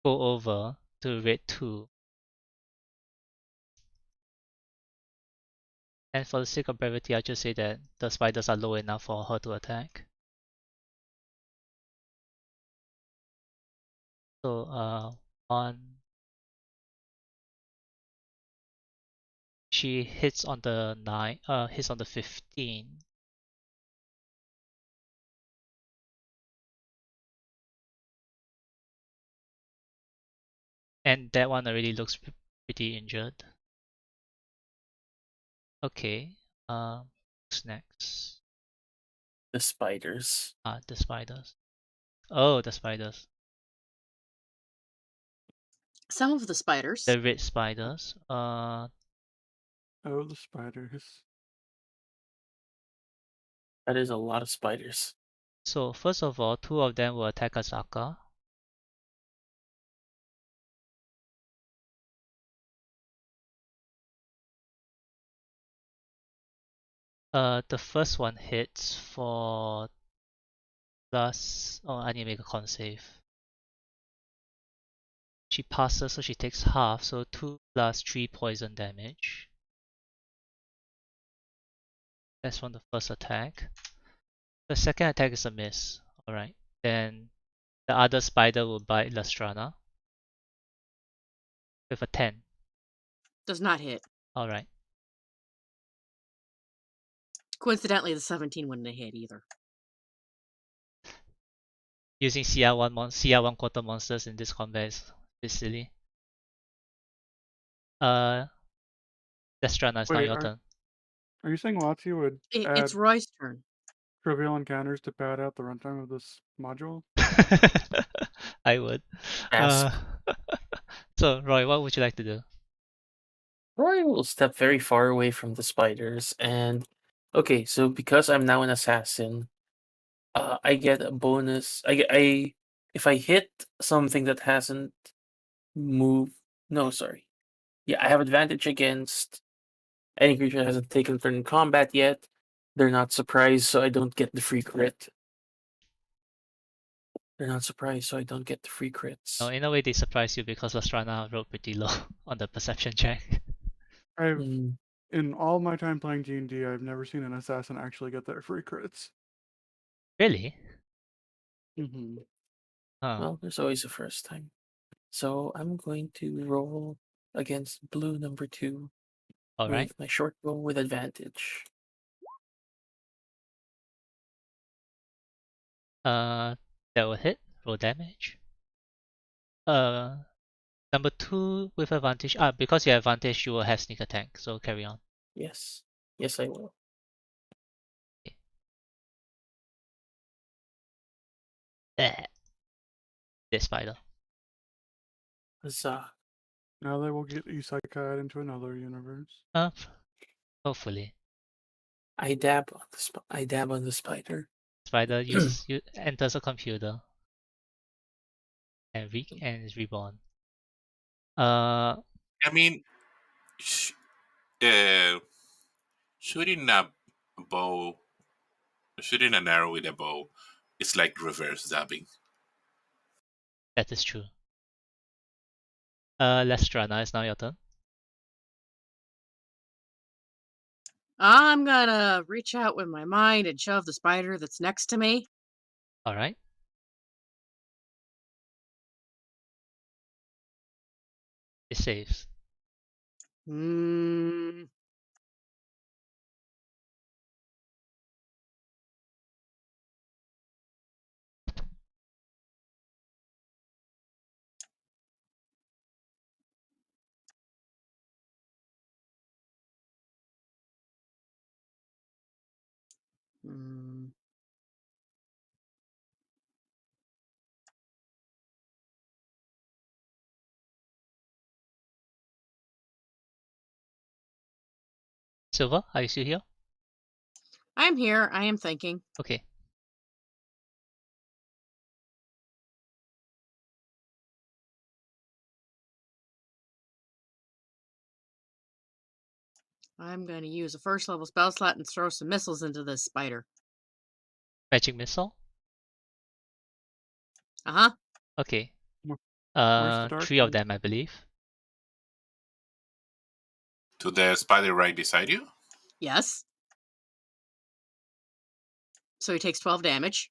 go over to raid 2. And for the sake of brevity, I'll just say that the spiders are low enough for her to attack. So, 1. She hits on the 9, hits on the 15. And that one already looks pretty injured. Okay, what's next? The spiders. The spiders. Oh, the spiders. Some of the spiders. The red spiders. Oh, the spiders. That is a lot of spiders. So first of all, 2 of them will attack Azaka. The first one hits for plus. Oh, I need to make a con save. She passes, so she takes half, so 2 plus 3 poison damage. That's from the first attack. The second attack is a miss. Alright. Then the other spider will bite Lastrana with a 10. Does not hit. Alright. Coincidentally, the 17 wouldn't have hit either. Using CR1 quarter monsters in this combat is a bit silly. Lastrana, it's now Wait, your turn. are you saying Watsi would add It's Roy's turn. trivial encounters to pad out the runtime of this module? I would. Ask. So, Roy, what would you like to do? Roy will step very far away from the spiders and okay, so because I'm now an assassin, I get a bonus. If I hit something that hasn't moved. No, sorry. Yeah, I have advantage against any creature that hasn't taken a turn in combat yet. They're not surprised, so I don't get the free crit. They're not surprised, so I don't get the free crits. No, in a way they surprise you because Lastrana rolled pretty low on the perception check. I've Mm, in all my time playing D&D, I've never seen an assassin actually get their free crits. Really? Mm-hmm. Huh. well, there's always a first time. So I'm going to roll against blue number 2 Alright. with my short bow with advantage. That will hit. Roll damage. Number 2 with advantage. Because you have advantage, you will have sneak attack. So carry on. Yes. Yes, I will. Bleh. This spider. Huzzah. Now they will get isekai into another universe. Hopefully. I dab on the spider. Spider enters a computer and is reborn. I mean, shooting a bow, shooting an arrow with a bow, it's like reverse dabbing. That is true. Lestrana, it's now your turn. I'm gonna reach out with my mind and shove the spider that's next to me. Alright. It saves. Hmm. Hmm. Silver, are you still here? I'm here. I am thinking. Okay. I'm going to use a first level spell slot and throw some missiles into this spider. Magic missile. Uh-huh. Okay. Where's the dark 3 of one? them, I believe. To the spider right beside you? Yes. So he takes 12 damage.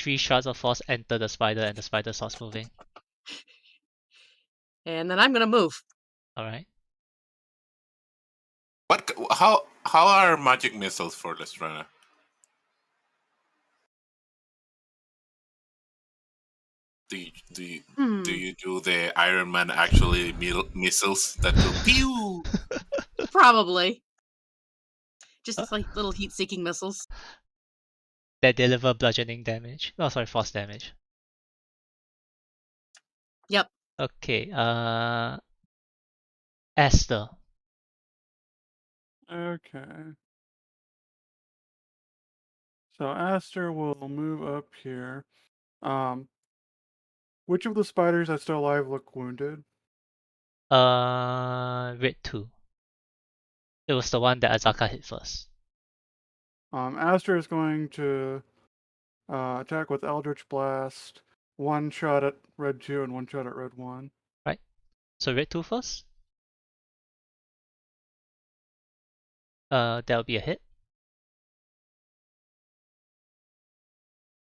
3 shards of force enter the spider and the spider starts moving. And then I'm going to move. Alright. What? How are magic missiles for Lestrana? Do you do the Iron Man actually missiles that go pew? Probably. Just like little heat-seeking missiles. That deliver bludgeoning damage. Oh, sorry, force damage. Yep. Okay, Esther. Okay. So Aster will move up here. Which of the spiders that's still alive look wounded? Red 2. It was the one that Azaka hit first. Aster is going to attack with Eldritch Blast. One shot at Red 2 and one shot at Red 1. Right? So Red 2 first. That'll be a hit.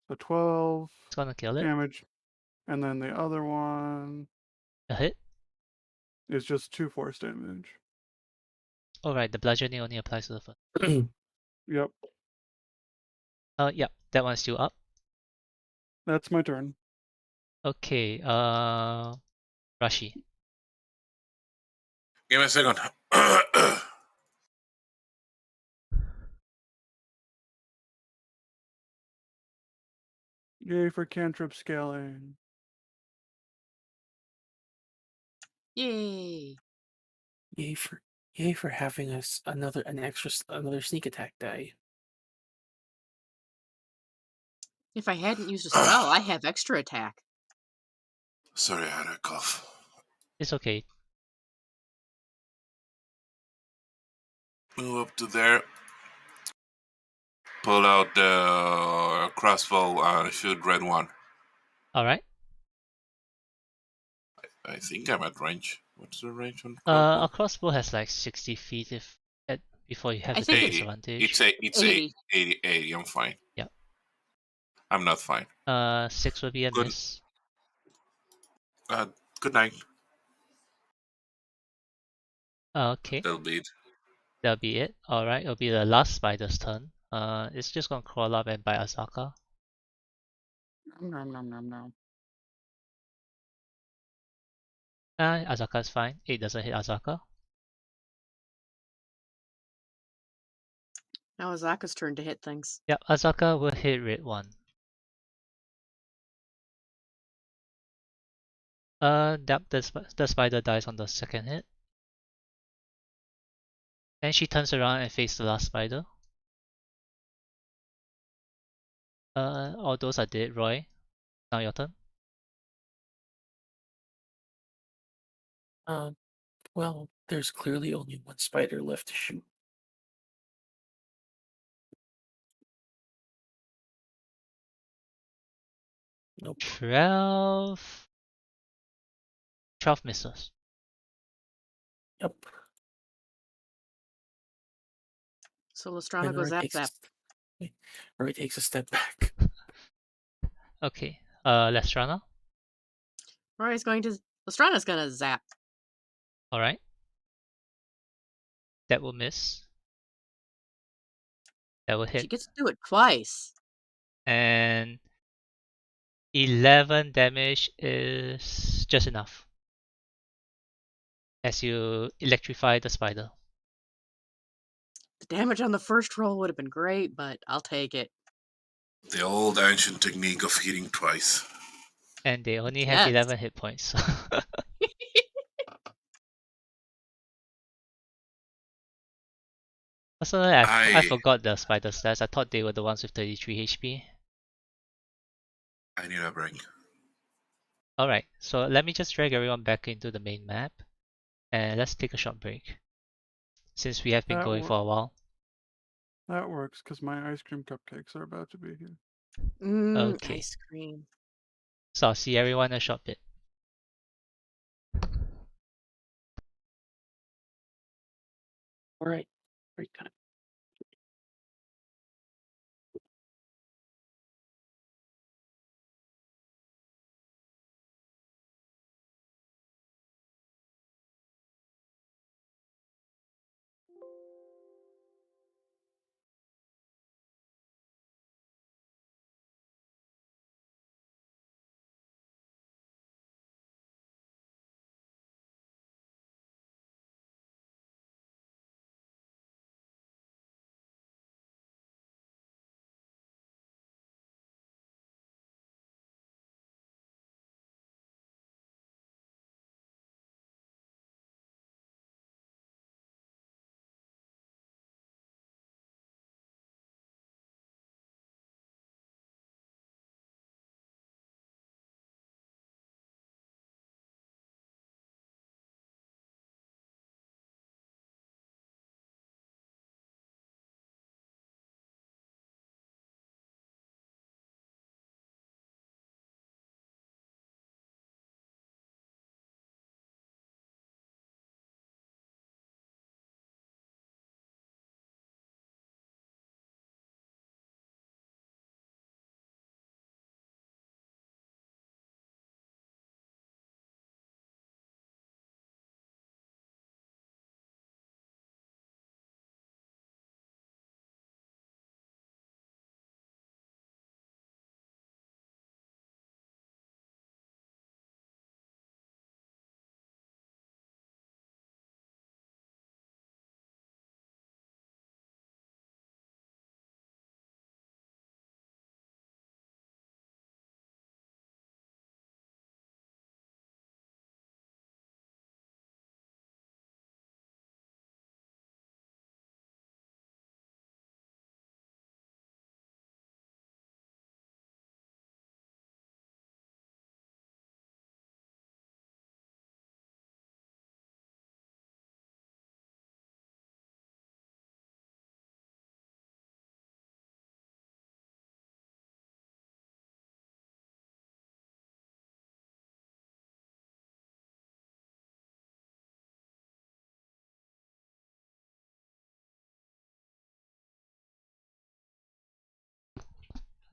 So 12 It's gonna kill it. damage. And then the other one A hit. is just 2 force damage. Alright, the bludgeoning only applies to the first. Yep. Yep, that one's still up. That's my turn. Okay, Rashi. Give me a second. Yay for cantrip scaling. Yay. Yay for having us another sneak attack die. If I hadn't used a spell, I have extra attack. Sorry, I had a cough. It's okay. Move up to there. Pull out the crossbow and shoot Red 1. Alright. I think I'm at range. What's the range on A crossbow? crossbow has like 60 feet before you have I the think it's- disadvantage. It's 80. 80. I'm fine. Yep. I'm not fine. 6 will be a Good. miss. Good night. Okay, That'll be it. that'll be it. Alright, it'll be the last spider's turn. It's just gonna crawl up and bite Azaka. Nom nom nom nom. Azaka's fine. It doesn't hit Azaka. Now Azaka's turn to hit things. Yep, Azaka will hit Red 1. Yep, the spider dies on the second hit. And she turns around and faces the last spider. All those are dead, Roy. Now your turn. Well, there's clearly only one spider left to shoot. Nope. 12 misses. Yep. So Lestrana And goes zap zap. Roy takes a step back. Okay, Lestrana. Rory's going to... Lestrana's going to zap. Alright. That will miss. That will She hit. gets to do it twice. And 11 damage is just enough. As you electrify the spider. The damage on the first roll would have been great, but I'll take it. The old ancient technique of hitting twice. And they only have Yes. 11 hit points. Personally, I I forgot the spider stats. I thought they were the ones with 33 HP. need a break. Alright, so let me just drag everyone back into the main map. And let's take a short break. Since we have been That going for a while. that works because my ice cream cupcakes are about to be here. Okay. Ice cream. So I'll see everyone in a short bit. All right. Break time.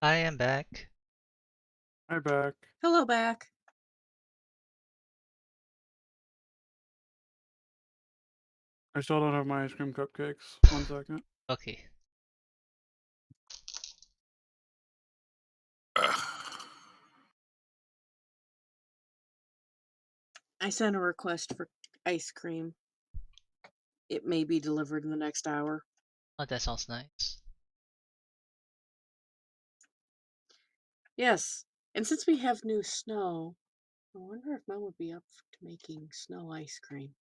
I am back. Hi, back. Hello, back. I still don't have my ice cream cupcakes. 1 second. Okay. I sent a request for ice cream. It may be delivered in the next hour. Oh, that sounds nice. Yes. And since we have new snow, I wonder if Mom would be up to making snow ice cream.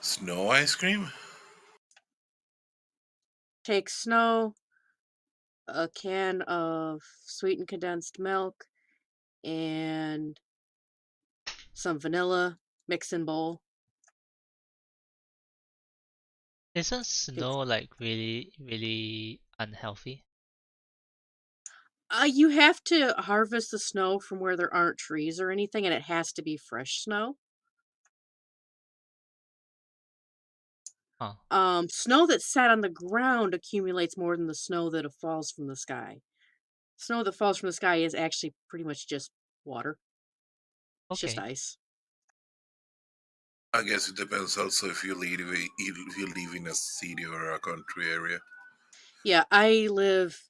Snow ice cream? Take snow, a can of sweetened condensed milk, and some vanilla, mix in bowl. Isn't Takes snow like really unhealthy? you have to harvest the snow from where there aren't trees or anything, and it has to be fresh snow. Huh. Snow that's sat on the ground accumulates more than the snow that falls from the sky. Snow that falls from the sky is actually pretty much just water. It's just Okay. ice. I guess it depends also if you live in a city or a country area. Yeah, I live.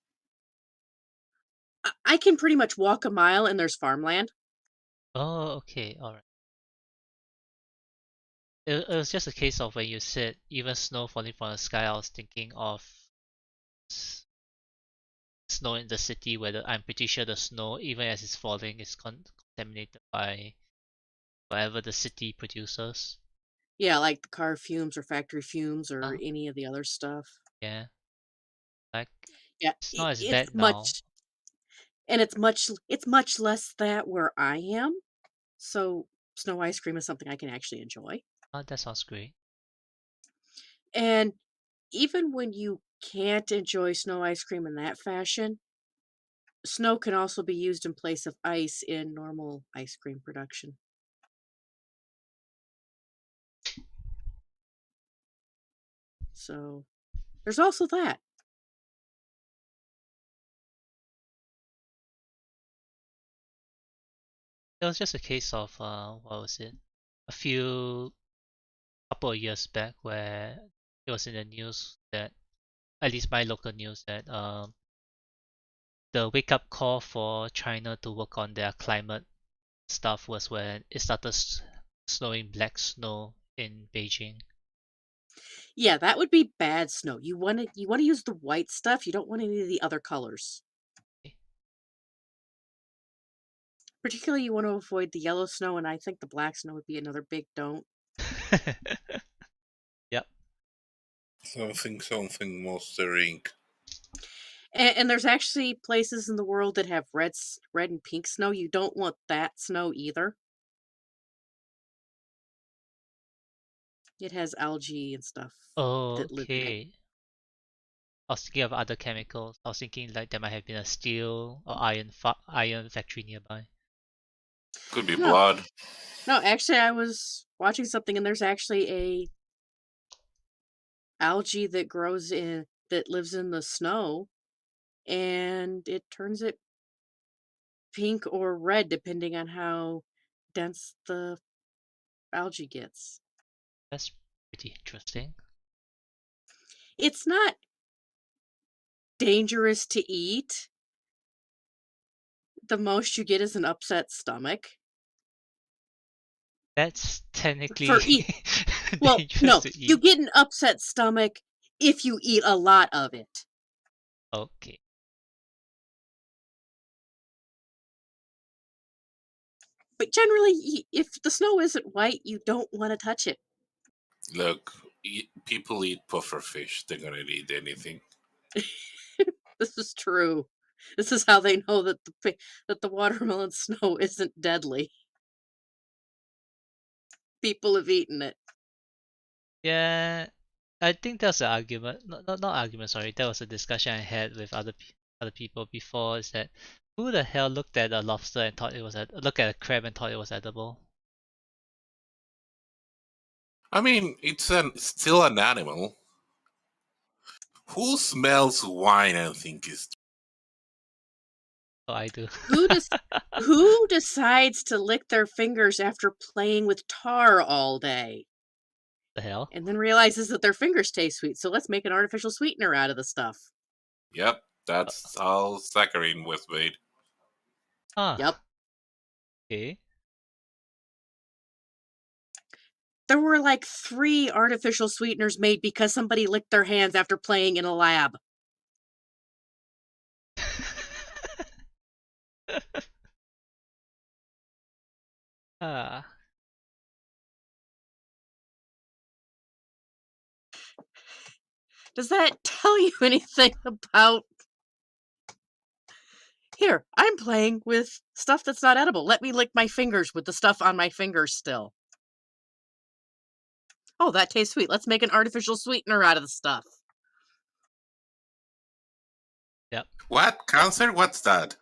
I can pretty much walk a mile and there's farmland. Oh, okay. Alright. It was just a case of when you said even snow falling from the sky, I was thinking of s- snow in the city where I'm pretty sure the snow, even as it's falling, is contaminated by whatever the city produces. Yeah, like the car fumes or factory fumes or Uh, any of the other stuff. yeah, like Yeah, it's not as it's bad now. much, and it's much less that where I am. So snow ice cream is something I can actually enjoy. That sounds great. And even when you can't enjoy snow ice cream in that fashion, snow can also be used in place of ice in normal ice cream production. So there's also that. It was just a case of what was it? A few couple of years back where it was in the news that at least my local news that the wake up call for China to work on their climate stuff was when it started snowing black snow in Beijing. Yeah, that would be bad snow. You want to use the white stuff. You don't want any of the other colors. Particularly, you want to avoid the yellow snow, and I think the black snow would be another big don't. Yep. Something Monster Inc. And there's actually places in the world that have red and pink snow. You don't want that snow either. It has algae and stuff Oh, that live in it. okay. I was thinking of other chemicals. I was thinking like there might have been a steel or iron factory nearby. Could be No, blood. no. Actually, I was watching something, and there's actually a algae that grows in that lives in the snow, and it turns it pink or red depending on how dense the algae gets. That's pretty interesting. It's not dangerous to eat. The most you get is an upset stomach. That's technically For eat Well, dangerous no, to you eat. get an upset stomach if you eat a lot of it. Okay. But generally, if the snow isn't white, you don't want to touch it. Look, people eat puffer fish. They're gonna eat anything. This is true. This is how they know that the watermelon snow isn't deadly. People have eaten it. Yeah, I think there's an argument. Not argument. Sorry, there was a discussion I had with other people before. Is that who the hell looked at a lobster and thought it was look at a crab and thought it was edible? I mean, it's still an animal. Who smells wine and think is Oh, I do. Who decides to lick their fingers after playing with tar all day The hell? and then realizes that their fingers taste sweet? So let's make an artificial sweetener out of the stuff. Yep, Uh, that's how saccharine was made. Yep. Ah, okay. There were like 3 artificial sweeteners made because somebody licked their hands after playing in a lab. Ah, Does that tell you anything about? Here, I'm playing with stuff that's not edible. Let me lick my fingers with the stuff on my fingers still. Oh, that tastes sweet. Let's make an artificial sweetener out of the stuff. yep. What? Cancer? What's that?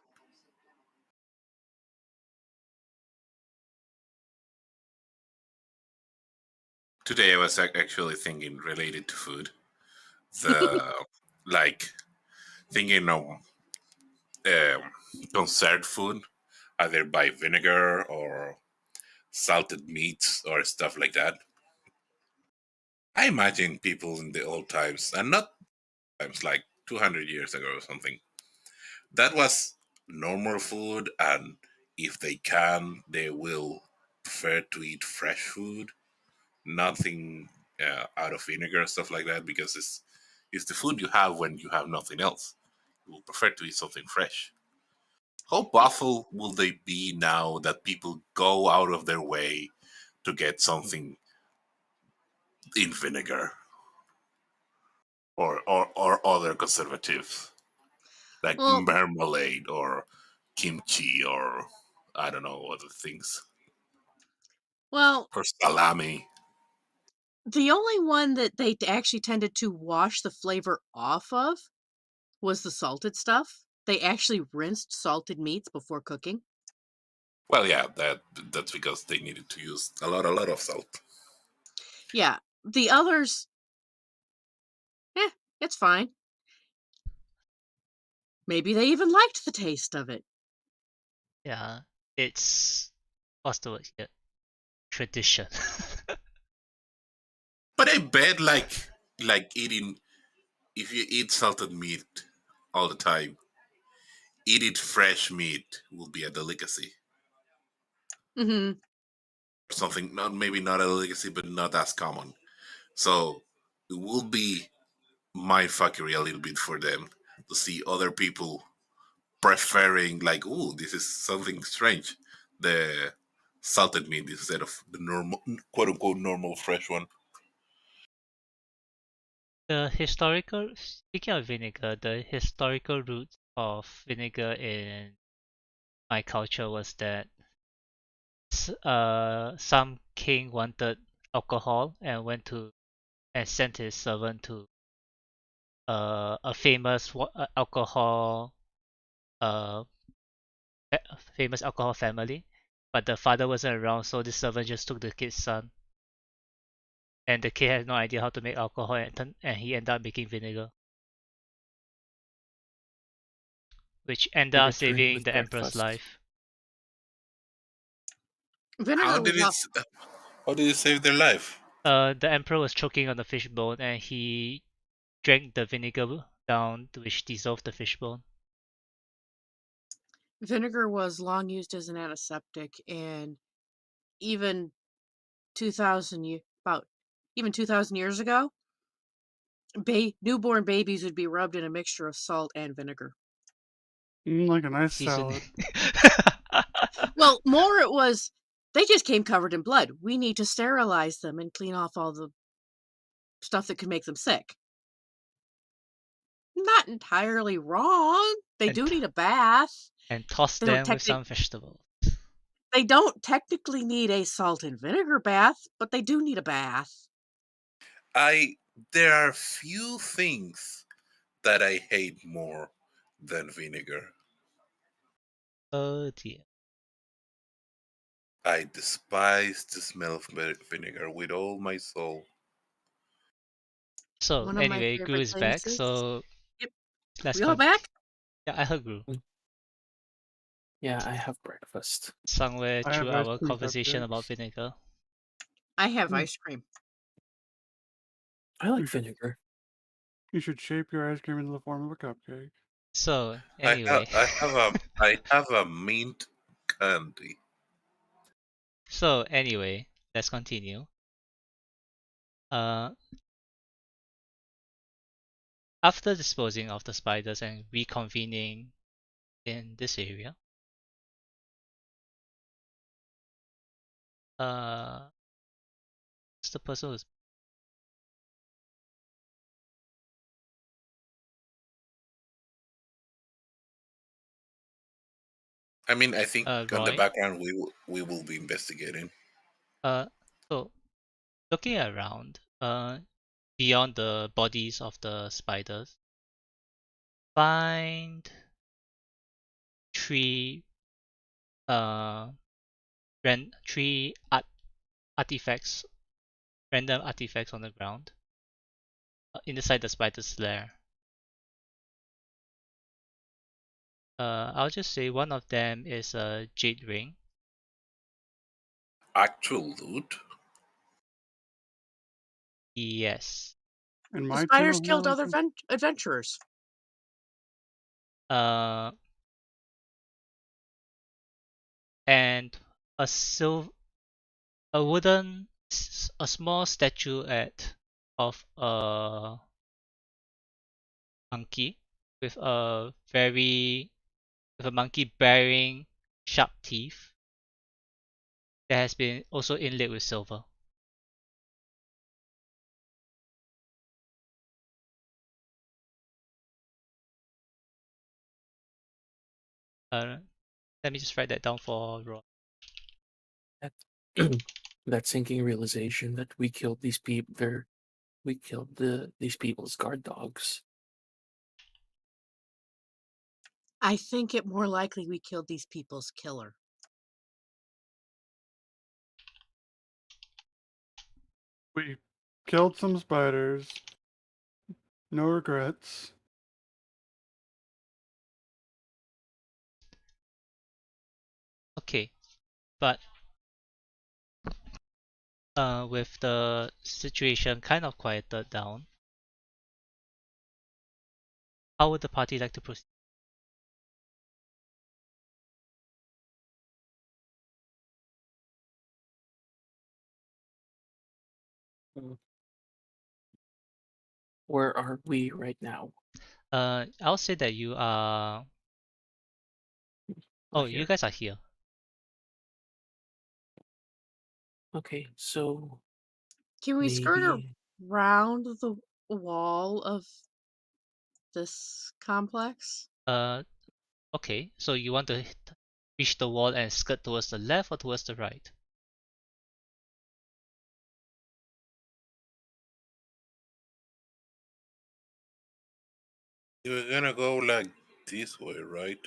Today I was actually thinking related to food. The like thinking of conserved food, either by vinegar or salted meats or stuff like that. I imagine people in the old times, and not times like 200 years ago or something, that was normal food, and if they can, they will prefer to eat fresh food, nothing out of vinegar stuff like that, because it's the food you have when you have nothing else. You will prefer to eat something fresh. How baffled will they be now that people go out of their way to get something in vinegar or other conservatives like Well, marmalade or kimchi or I don't know other things well, or salami. the only one that they actually tended to wash the flavor off of was the salted stuff. They actually rinsed salted meats before cooking. Well, yeah, that's because they needed to use a lot of salt. Yeah, the others, it's fine. Maybe they even liked the taste of it. Yeah, it's what's the word here? Tradition. But I bet like eating if you eat salted meat all the time, eating fresh meat will be a delicacy. Hmm. Something not maybe not a delicacy, but not as common. So it will be mindfuckery a little bit for them to see other people preferring like, oh, this is something strange, the salted meat instead of the normal, quote unquote, normal fresh one. The historical, speaking of vinegar, the historical roots of vinegar in my culture was that some king wanted alcohol and went to and sent his servant to a famous alcohol uh famous alcohol family, but the father wasn't around, so the servant just took the kid's son, and the kid has no idea how to make alcohol, and he ended up making vinegar, which ended Like up a drink saving with the emperor's breakfast. life. How Vinegar did was it? off. How did it save their life? The emperor was choking on the fishbone, and he drank the vinegar down, which dissolved the fishbone. Vinegar was long used as an antiseptic, and even 2000 about even 2000 years ago, newborn babies would be rubbed in a mixture of salt and vinegar. Like a nice Seasoning. salad. Well, more it was they just came covered in blood. We need to sterilize them and clean off all the stuff that could make them sick. Not entirely wrong. They and do need a bath. and toss They don't them with technically some vegetables. need a salt and vinegar bath, but they do need a bath. I There are few things that I hate more than vinegar. Oh dear. I despise the smell of vinegar with all my soul. So One of my anyway, Gru favorite is things back. is So yep. let's We all continue. back? Yeah, I heard Gru Yeah, I have breakfast. somewhere I have through ice our cream conversation about cupcakes. vinegar. I have Hmm. ice cream. I like vinegar. You should shape your ice cream into the form of a cupcake. So anyway, I have a mint candy. so anyway, let's continue. Uh, After disposing of the spiders and reconvening in this area, what's the person who's I mean, I think on the Roy? background we will be investigating. Uh, so looking around, beyond the bodies of the spiders, find three uh three artifacts, random artifacts on the ground inside the spider's lair. I'll just say one of them is a jade ring. Actual loot. Yes. And The my spiders two killed heroes. other adventurers. Uh, and a a small statuette of a monkey with a very with a monkey bearing sharp teeth that has been also inlaid with silver. Let me just write that down for Roy. That sinking realization that we killed these people. We killed these people's guard dogs. I think it more likely we killed these people's killer. We killed some spiders. No regrets. Okay, but with the situation kind of quieted down, how would the party like to proceed? Where are we right now? I'll say that you are. Oh, you Here. guys are here. Okay, so Can we skirt maybe around the wall of this complex? Okay. So you want to reach the wall and skirt towards the left or towards the right? You were gonna go like this way, right?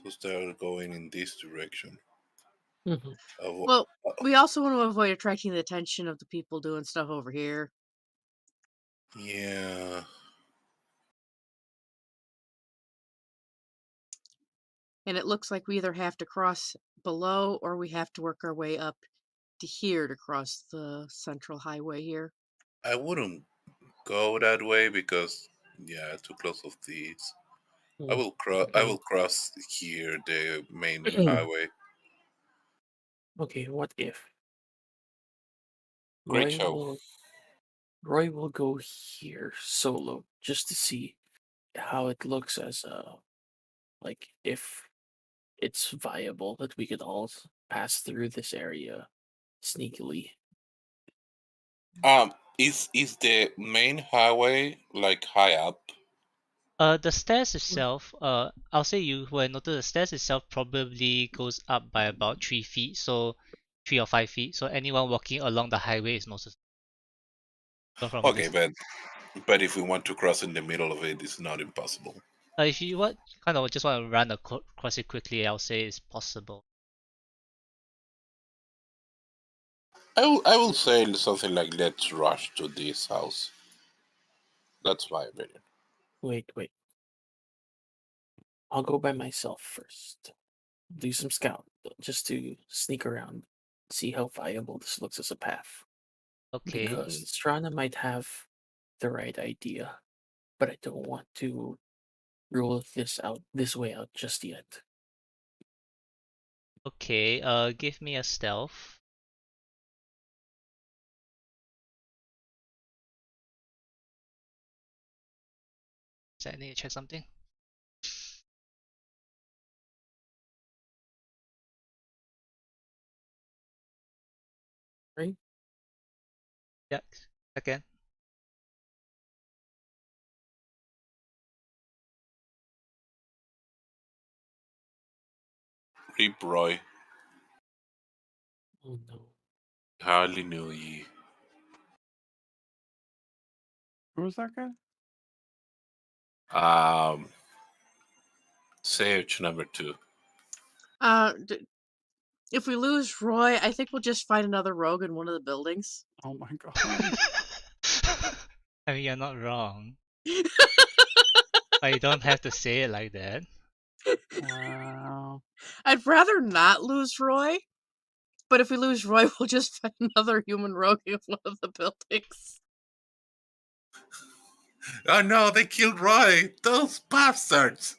So start going in this direction. Well, we also want to avoid attracting the attention of the people doing stuff over here. Yeah. And it looks like we either have to cross below or we have to work our way up to here to cross the central highway here. I wouldn't go that way because too close of these. I will cross. I Okay. will cross here the main highway. Okay, what if Great show. Roy will go here solo just to see how it looks as like if it's viable that we could all pass through this area sneakily. Is the main highway like high up? The stairs itself, I'll say you will notice the stairs itself probably goes up by about 3 feet, so 3 or 5 feet. So anyone walking along the highway is noticeable from a Okay, distance. but if we want to cross in the middle of it, it's not impossible. If you want, kind of just want to run across it quickly, I'll say it's possible. I will say something like, "Let's rush to this house." That's my opinion. Wait. I'll go by myself first. Do some scout just to sneak around, see how viable this looks as a path. Okay. Because Strana might have the right idea, but I don't want to rule this way out just yet. Okay, give me a stealth. So I need to check something. Right? Yeah, again. Rip Roy. Oh no. Hardly knew ye. Who was that guy? Sage number 2. If we lose Roy, I think we'll just find another rogue in one of the buildings. Oh my god. I mean, you're not wrong. But you don't have to say it like that. Wow. I'd rather not lose Roy, but if we lose Roy, we'll just find another human rogue in one of the buildings. Oh no, they killed Roy! Those bastards!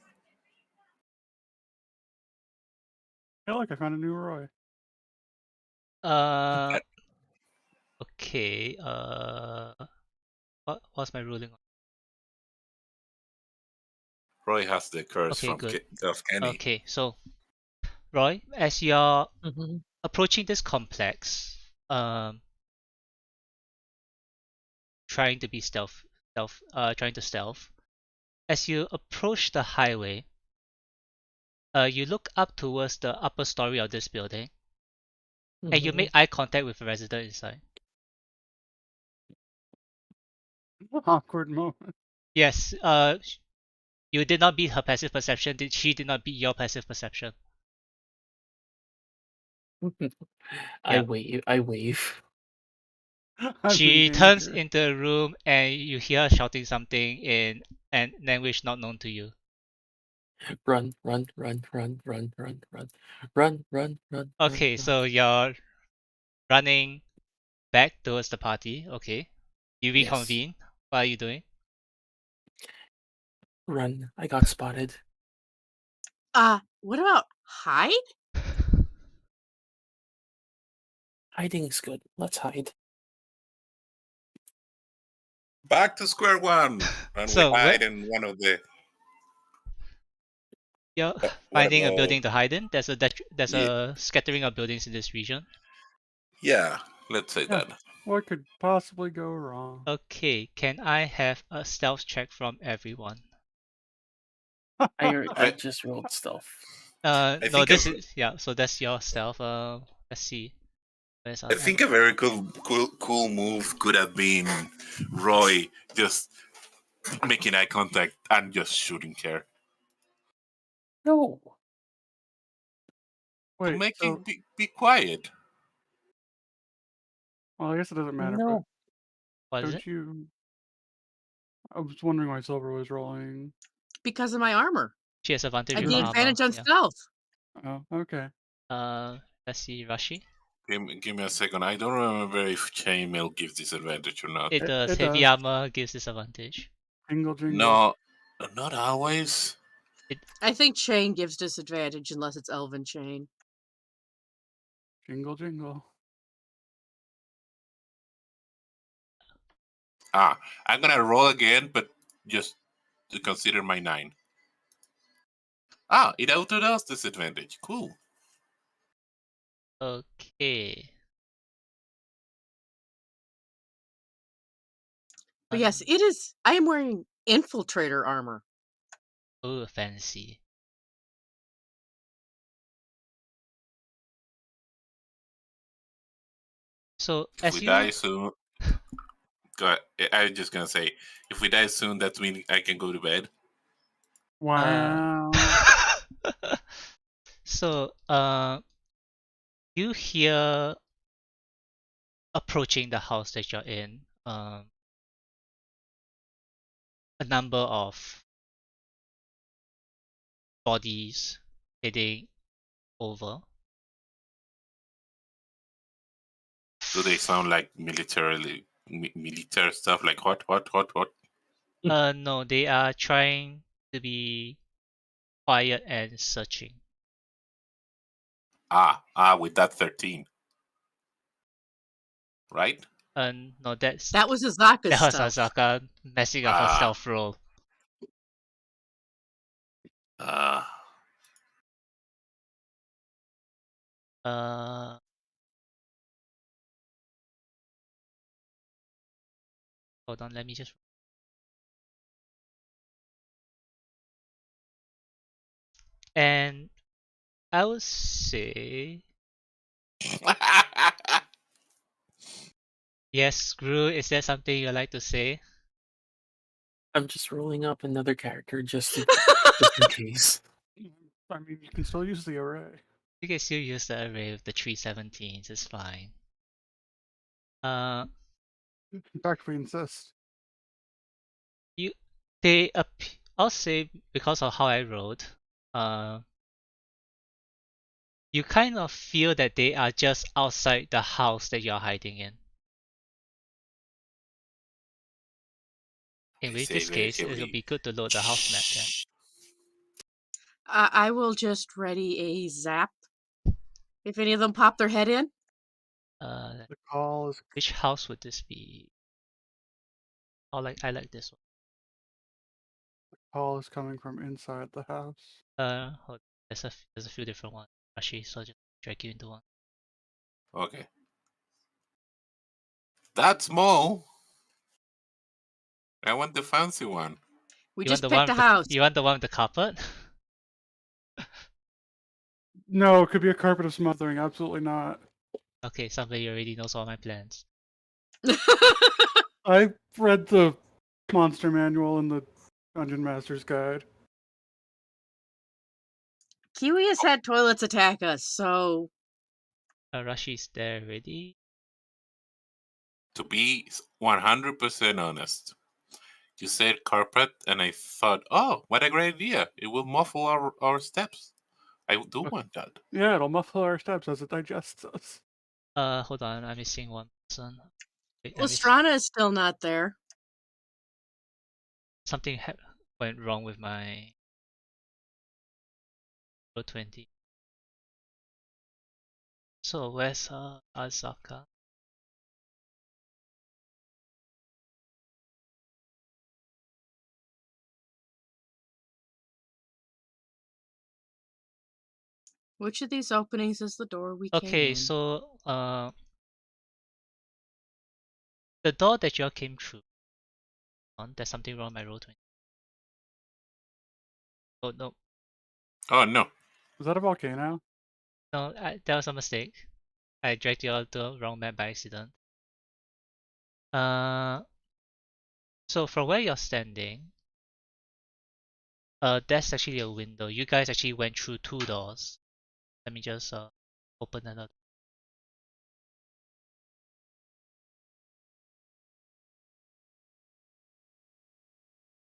Hey, look, I found a new Roy. Okay, what's my ruling on? Roy has the curse Okay, from good. of Kenny. Okay, so Roy, as you're approaching this complex, trying to be trying to stealth. As you approach the highway, you look up towards the upper story of this building, and you make eye contact with a resident inside. Awkward moment. Yes, you did not beat her passive perception. She did not beat your passive perception. I Yeah. wave. I wave. I'm She in turns danger. into a room and you hear her shouting something in a language not known to you. Run, run, run, run, run, run, run, run, run, run. Okay, so you're running back towards the party. Okay. You Yes. reconvene. What are you doing? Run. I got spotted. What about hide? Hiding is good. Let's hide. Back to square one, and So we hide in one of the. you're What finding a about? building to hide in. There's Yeah, a scattering of buildings in this region. yeah, let's say Yeah. that. What could possibly go wrong? Okay, can I have a stealth check from everyone? I just rolled stealth. I No, think this is so that's your stealth. Let's see. Where's I think a very cool move could have been Roy just making eye contact and just shooting her. No. Wait, Making so, be quiet. well, I guess it doesn't matter, No. What but is don't it? you... I was wondering why Silver was rolling. Because of my armor. She has advantage I with get her armor. advantage on Yeah. stealth. Oh, okay. Let's see, Rashi. Give me a second. I don't remember if chainmail gives disadvantage or not. It does. It Heavy does. armor gives disadvantage. Jingle, jingle. No, not always. I think chain gives disadvantage unless it's elven chain. Jingle, jingle. I'm gonna roll again, but just to consider my 9. It auto does disadvantage. Cool. Okay. But yes, it is. I am wearing infiltrator armor. Oh, fancy. So If as we you die soon, I was just gonna say, if we die soon, that means I can go to bed. Wow. so you hear approaching the house that you're in, a number of bodies heading over. Do they sound like military stuff? Like what? No, they are trying to be quiet and searching. With that 13, right? No, that That was Azaka's was stuff. Azaka messing up her stealth roll. Uh, Hold on, let me just. And I would say, yes, screw. Is there something you'd like to say? I'm just rolling up another character just in case. I mean, you can still use the array. You can still use the array with the 317s. It's fine. In fact, we insist. I'll say because of how I rolled, you kind of feel that they are just outside the house that you're hiding in. In I which say this very case, it'll heavily. be good to load the house map then. I will just ready a zap. If any of them pop their head in. The call is... Which house would this be? I like this one. The call is coming from inside the house. There's a few different ones. Actually, so I'll just drag you into one. Okay. That's small. I want the fancy one. We You want just the one picked a with the house. you want the one with the carpet? No, it could be a carpet of smothering. Absolutely not. Okay, somebody already knows all my plans. I read the monster manual and the Dungeon Master's Guide. Kiwi has had toilets attack us, so Rashi's there already. To be 100% honest, you said carpet, and I thought, oh, what a great idea. It will muffle our steps. I do want that. Yeah, it'll muffle our steps as it digests us. Hold on, I'm missing one person. Wait, Lestrana is still not there. something went wrong with my row 20. So where's Azaka? Which of these openings is the door we came Okay, in? so the door that y'all came through. There's something wrong with my row 20. Oh no, Oh, no. Was that a volcano? no, that was a mistake. I dragged y'all to the wrong map by accident. So from where you're standing, that's actually a window. You guys actually went through 2 doors. Let me just open another.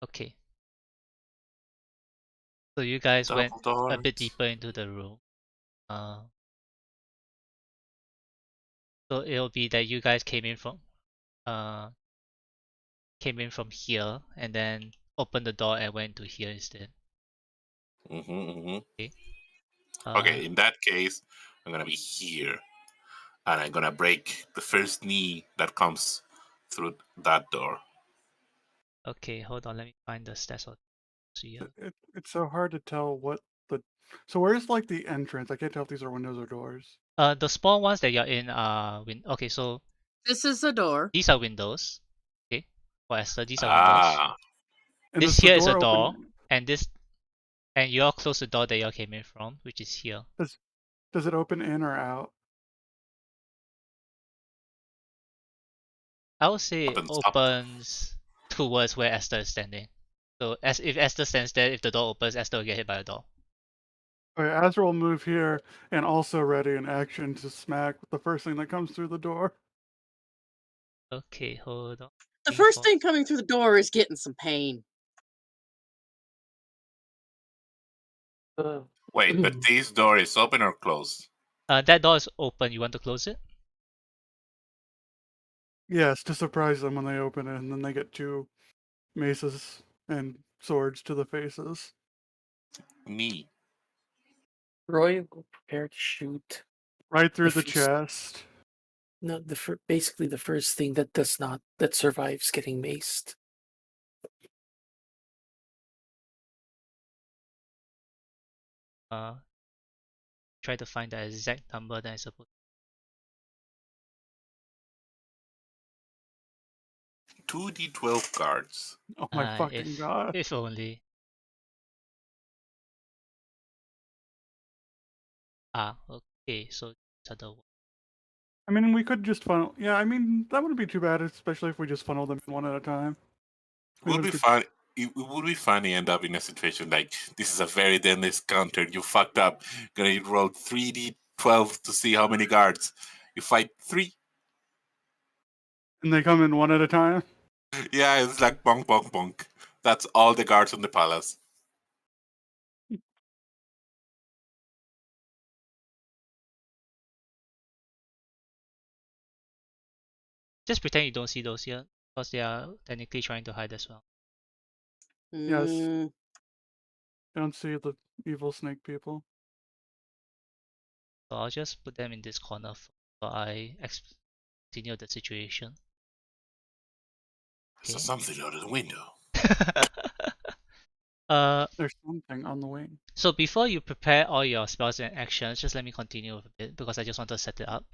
Okay. So you guys went a bit deeper into the room. So it'll be that you guys came in from here and then opened the door and went to here instead. Okay. Okay, in that case, I'm going to be here. And I'm going to break the first knee that comes through that door. Okay, hold on. Let me find the stats of here. It's so hard to tell what the. So where's like the entrance? I can't tell if these are windows or doors. The spawn ones that you're in are okay. So This is the door. these are windows. Okay, for Esther, these are windows. Ah. And This does the here is a door door, open? and you're close to the door that you came in from, which is here. Does it open in or out? I would say it Opens up. opens towards where Esther is standing. So as if Esther stands there, if the door opens, Esther will get hit by the door. Okay, Azra will move here and also ready in action to smack the first thing that comes through the door. Okay, hold on. The first thing coming through the door is getting some pain. Wait, but this door is open or closed? That door is open. You want to close it? Yes, to surprise them when they open it, and then they get 2 maces and swords to the faces. Me. Roy will prepare to shoot. Right through The the first- chest. No, basically the first thing that survives getting maced. Try to find the exact number that I suppose. 2d12 cards. Oh my fucking god. If only. Okay, so these are the I mean, we could just funnel. Yeah, I mean, that wouldn't be too bad, especially if we just funnel them in one at a time. It would be fun. It would be funny end up in a situation like this is a very endless counter. You fucked up. Gonna roll 3d12 to see how many guards. You fight 3. And they come in one at a time? Yeah, it's like bonk, bonk, bonk. That's all the guards in the palace. Just pretend you don't see those yet, because they are technically trying to hide as well. Yes. Mm, Don't see the evil snake people. So I'll just put them in this corner so I continue the situation. I saw something out of the window. There's something on the wing. So before you prepare all your spells and actions, just let me continue with a bit because I just want to set it up.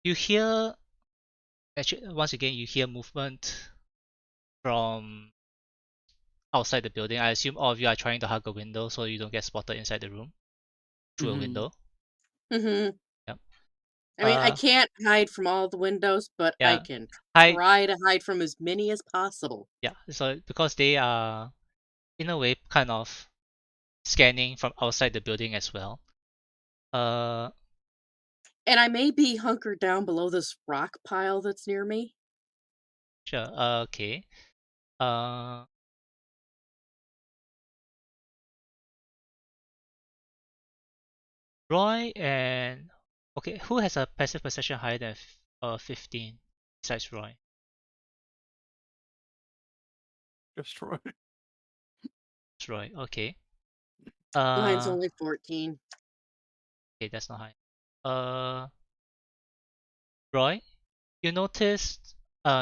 you hear actually once again you hear movement from outside the building. I assume all of you are trying to hug a window so you don't get spotted inside the room through a window. Mm-hmm. Yep. I mean, I can't hide from all the windows, but I Yeah. can Hide. try to hide from as many as possible. Yeah. So because they are in a way kind of scanning from outside the building as well. Uh, And I may be hunkered down below this rock pile that's near me. sure. Okay. Uh, Roy and okay, who has a passive perception higher than 15 besides Roy? Just Roy. It's Roy. Okay. Mine's Uh, only 14. okay, that's not high. Roy, you noticed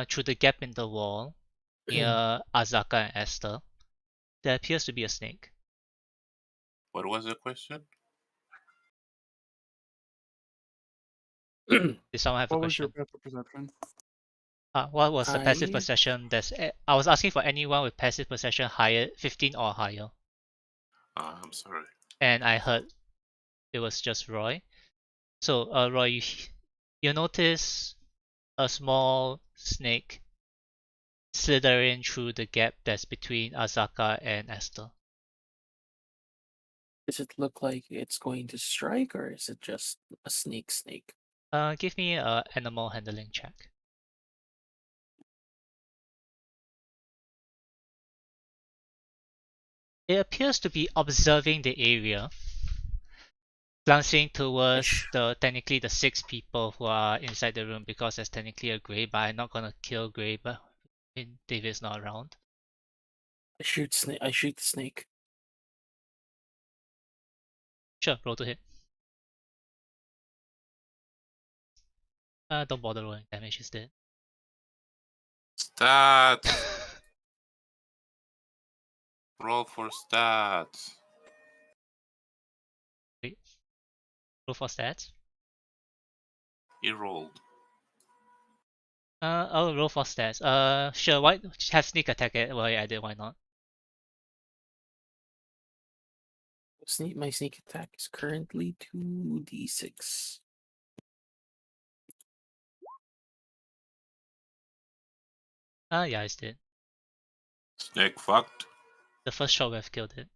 through the gap in the wall near Azaka and Esther, there appears to be a snake. What was the question? Did someone have a What was your question? passive perception? What was the passive I perception? I was asking for anyone with passive perception higher, 15 or higher, I'm sorry. and I heard it was just Roy. So, Roy, you notice a small snake slithering through the gap that's between Azaka and Esther. Does it look like it's going to strike, or is it just a snake? Give me a animal handling check. It appears to be observing the area, glancing towards technically the 6 people who are inside the room because there's technically a Grey, but I'm not gonna kill Grey, but David's not around. I shoot the snake. Sure, roll to hit. Don't bother rolling damage, is dead. Stats. Roll for stats. Wait, roll for stats. He rolled. I'll roll for stats. Sure, why have sneak attack it? Well, yeah, I did, why not? My sneak attack is currently 2d6. Yeah, it's dead. Snake fucked. The first shot would have killed it.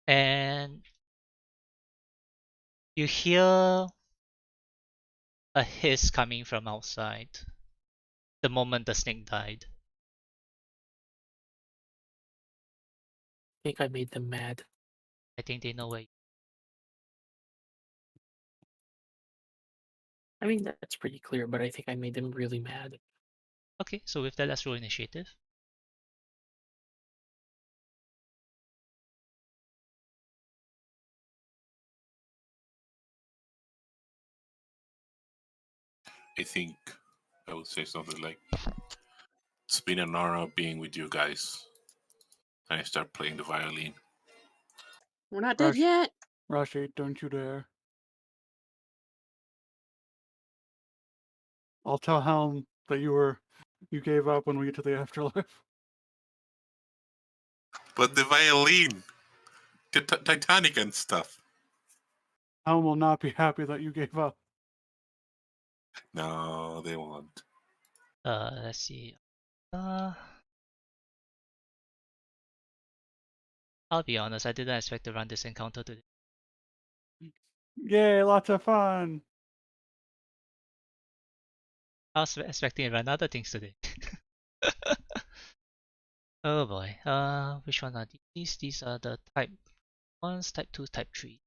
And you hear a hiss coming from outside the moment the snake died. I think I made them mad. I think they know where you I mean, that's pretty clear, but I think I made them really mad. Okay, so with that, let's roll initiative. I think I would say something like, "It's been an honor being with you guys." And I start playing the violin. We're not dead yet. Rashi, don't you dare. I'll tell Helm that you gave up when we get to the afterlife. But the violin, Titanic and stuff. Helm will not be happy that you gave up. No, they won't. Let's see. I'll be honest, I didn't expect to run this encounter today. Yay, lots of fun. I was expecting to run other things today. Oh boy. Which one are these? These are the type 1s, type 2, type 3.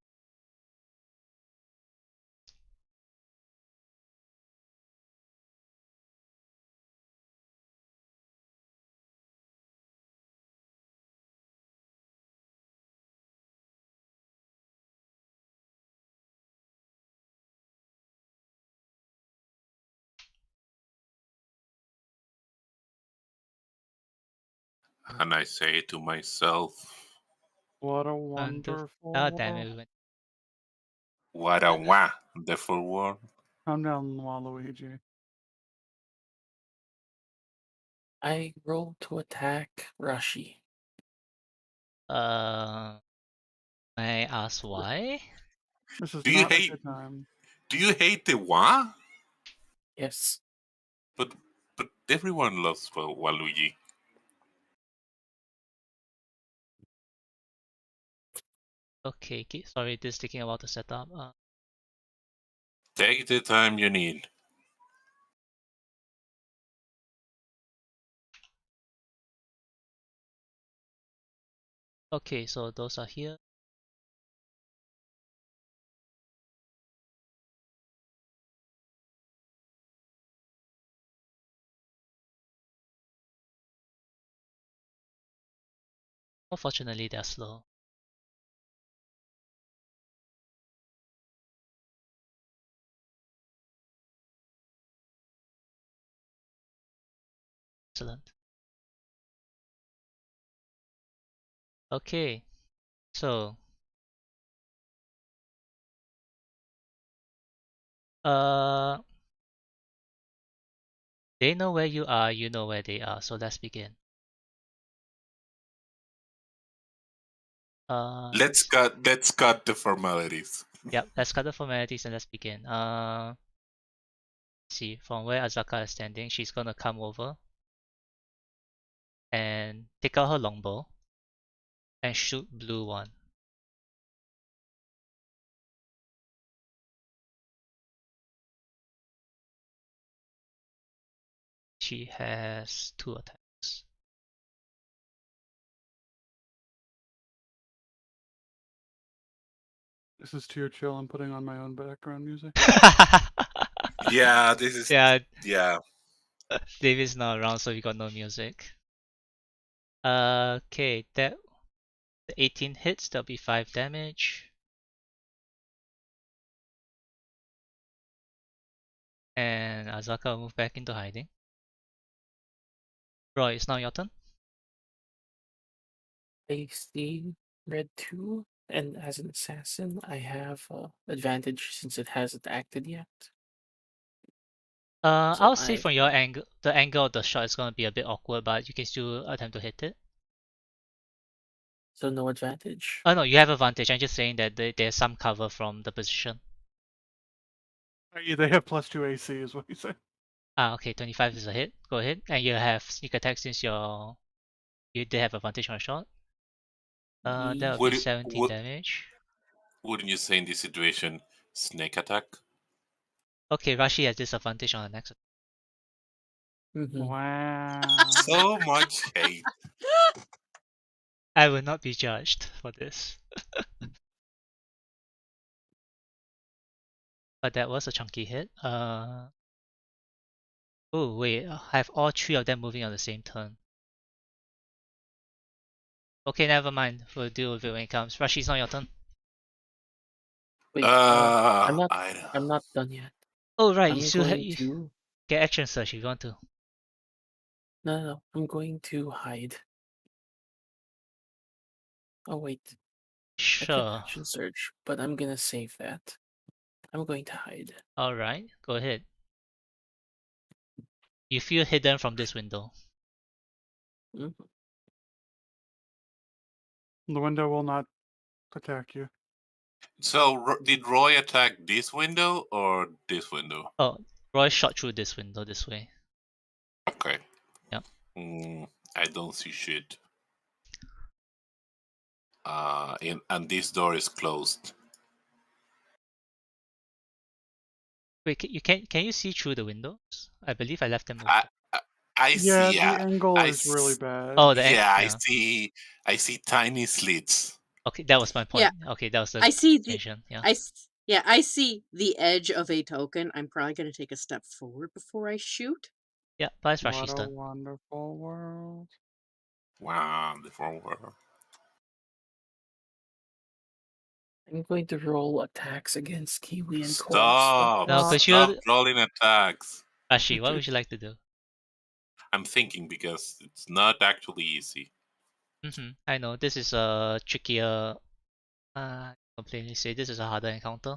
And I say to myself, What a One, two. wonderful Oh damn world. it! We went. What a wah, the full world. Calm down, Waluigi. I roll to attack Rashi. May I ask why? This is Do you not a hate? good time. Do you hate the wah? Yes. But everyone loves Waluigi. Okay, sorry, this is taking a while to set up. Take the time you need. Okay, so those are here. Unfortunately, they're slow. Excellent. Okay, so they know where you are, you know where they are, so let's begin. Let's cut the formalities. Yep, let's cut the formalities and let's begin. See, from where Azaka is standing, she's gonna come over and take out her longbow and shoot blue one. She has 2 attacks. This is too chill. I'm putting on my own background music. Yeah, this is. Yeah, Yeah. David's not around, so we got no music. Okay, that the 18 hits, that'll be 5 damage. And Azaka will move back into hiding. Roy, it's now your turn. I see red 2, and as an assassin, I have advantage since it hasn't acted yet. So I'll say I from your angle, the angle of the shot is gonna be a bit awkward, but you can still attempt to hit it. So no advantage. Oh no, you have advantage. I'm just saying that there's some cover from the position. They have +2 AC, is what you say. Okay, 25 is a hit. Go ahead, and you have sneak attack since they have advantage on a shot. That would be 17 damage. Wouldn't you say in this situation, snake attack? Okay, Rashi has disadvantage on the next attack. Wow. So much hate. I will not be judged for this. But that was a chunky hit. Oh wait, I have all 3 of them moving on the same turn. Okay, never mind. We'll deal with it when it comes. Rashi, it's not your turn. Wait, I'm I not done yet. Oh right, I'm you still going to get action search if you want to. no. I'm going to hide. Oh wait, I can Sure. action search, but I'm gonna save that. I'm going to hide. Alright, go ahead. You feel hidden from this window. Mhm. The window will not attack you. So did Roy attack this window or this window? Oh, Roy shot through this window this way. Okay. Yep. I don't see shit. And this door is closed. Wait, can you see through the windows? I believe I left them open. I Yeah, see. the angle I is really bad. Oh, I see tiny slits. Okay, that was my point. Yeah. Okay, that was the I see the explanation. Yeah. I see the edge of a token. I'm probably going to take a step forward before I shoot. Yeah, but it's What Rashi's a turn. wonderful world. Wow, the forward. I'm going to roll attacks against Kiwi and Stop! No, 'cause Stop you're- rolling attacks. Rashi, what would you like to do? I'm thinking because it's not actually easy. I know this is a trickier. Completely say this is a harder encounter.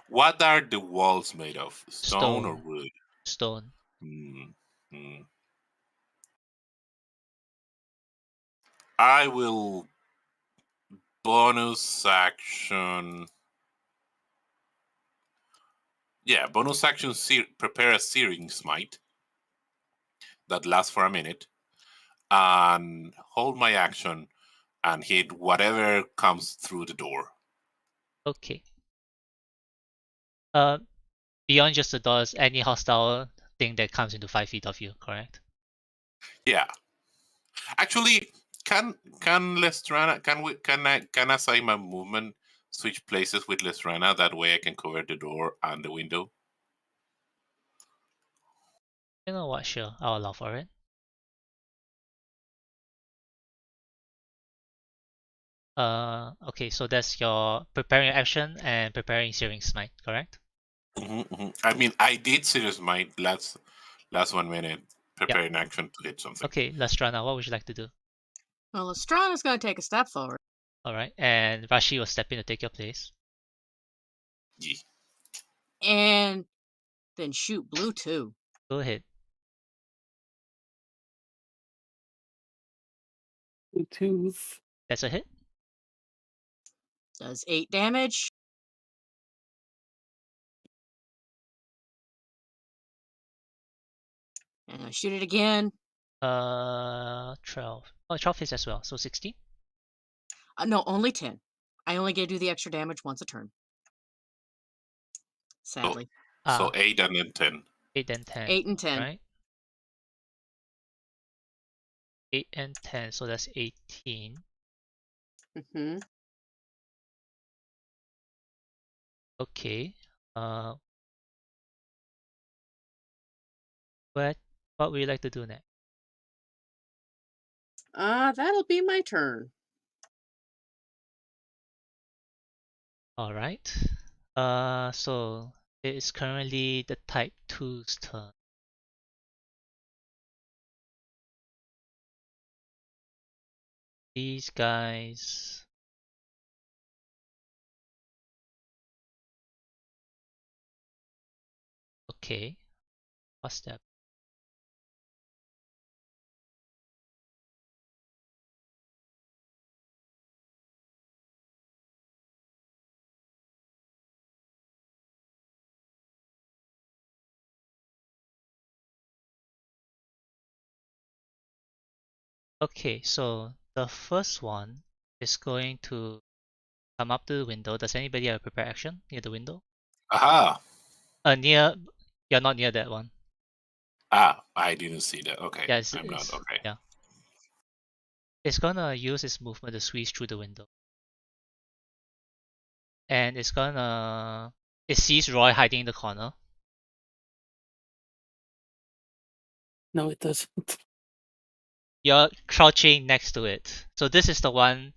What are the walls made of? Stone or Stone. wood? Stone. I will bonus action. Yeah, bonus action. Prepare a searing smite that lasts for a minute, and hold my action and hit whatever comes through the door. Okay. Beyond just the doors, any hostile thing that comes into 5 feet of you, correct? Yeah. Actually, can Lestrana can assign my movement switch places with Lestrana? That way I can cover the door and the window. You know what? Sure, I'll allow for it. Okay, so that's your preparing action and preparing searing smite, correct? I mean, I did serious my last 1 minute preparing action to hit something. Okay, Lestrana, what would you like to do? Well, Lestrana's going to take a step forward. Alright, and Rashi will step in to take your place. Yeah. And then shoot blue too. Go ahead. Bluetooth. That's a hit. Does 8 damage. And I shoot it again. 12. Oh, 12 hits as well, so 16? No, only 10. I only get to do the extra damage once a turn. Sadly. So 8 and then 10. 8 and 10. 8 and 10. Right? 8 and 10, so that's 18. Okay. What would you like to do next? That'll be my turn. Alright. So it is currently the Type 2's turn. These guys. Okay. What's that? Okay, so the first one is going to come up to the window. Does anybody have a prepare action near the window? Aha! You're not near that one. I didn't see that. Okay, Yeah, I'm not. Okay. Yeah. It's gonna use its movement to squeeze through the window. And it's gonna... It sees Roy hiding in the corner. No, it doesn't. You're crouching next to it. So this is the one...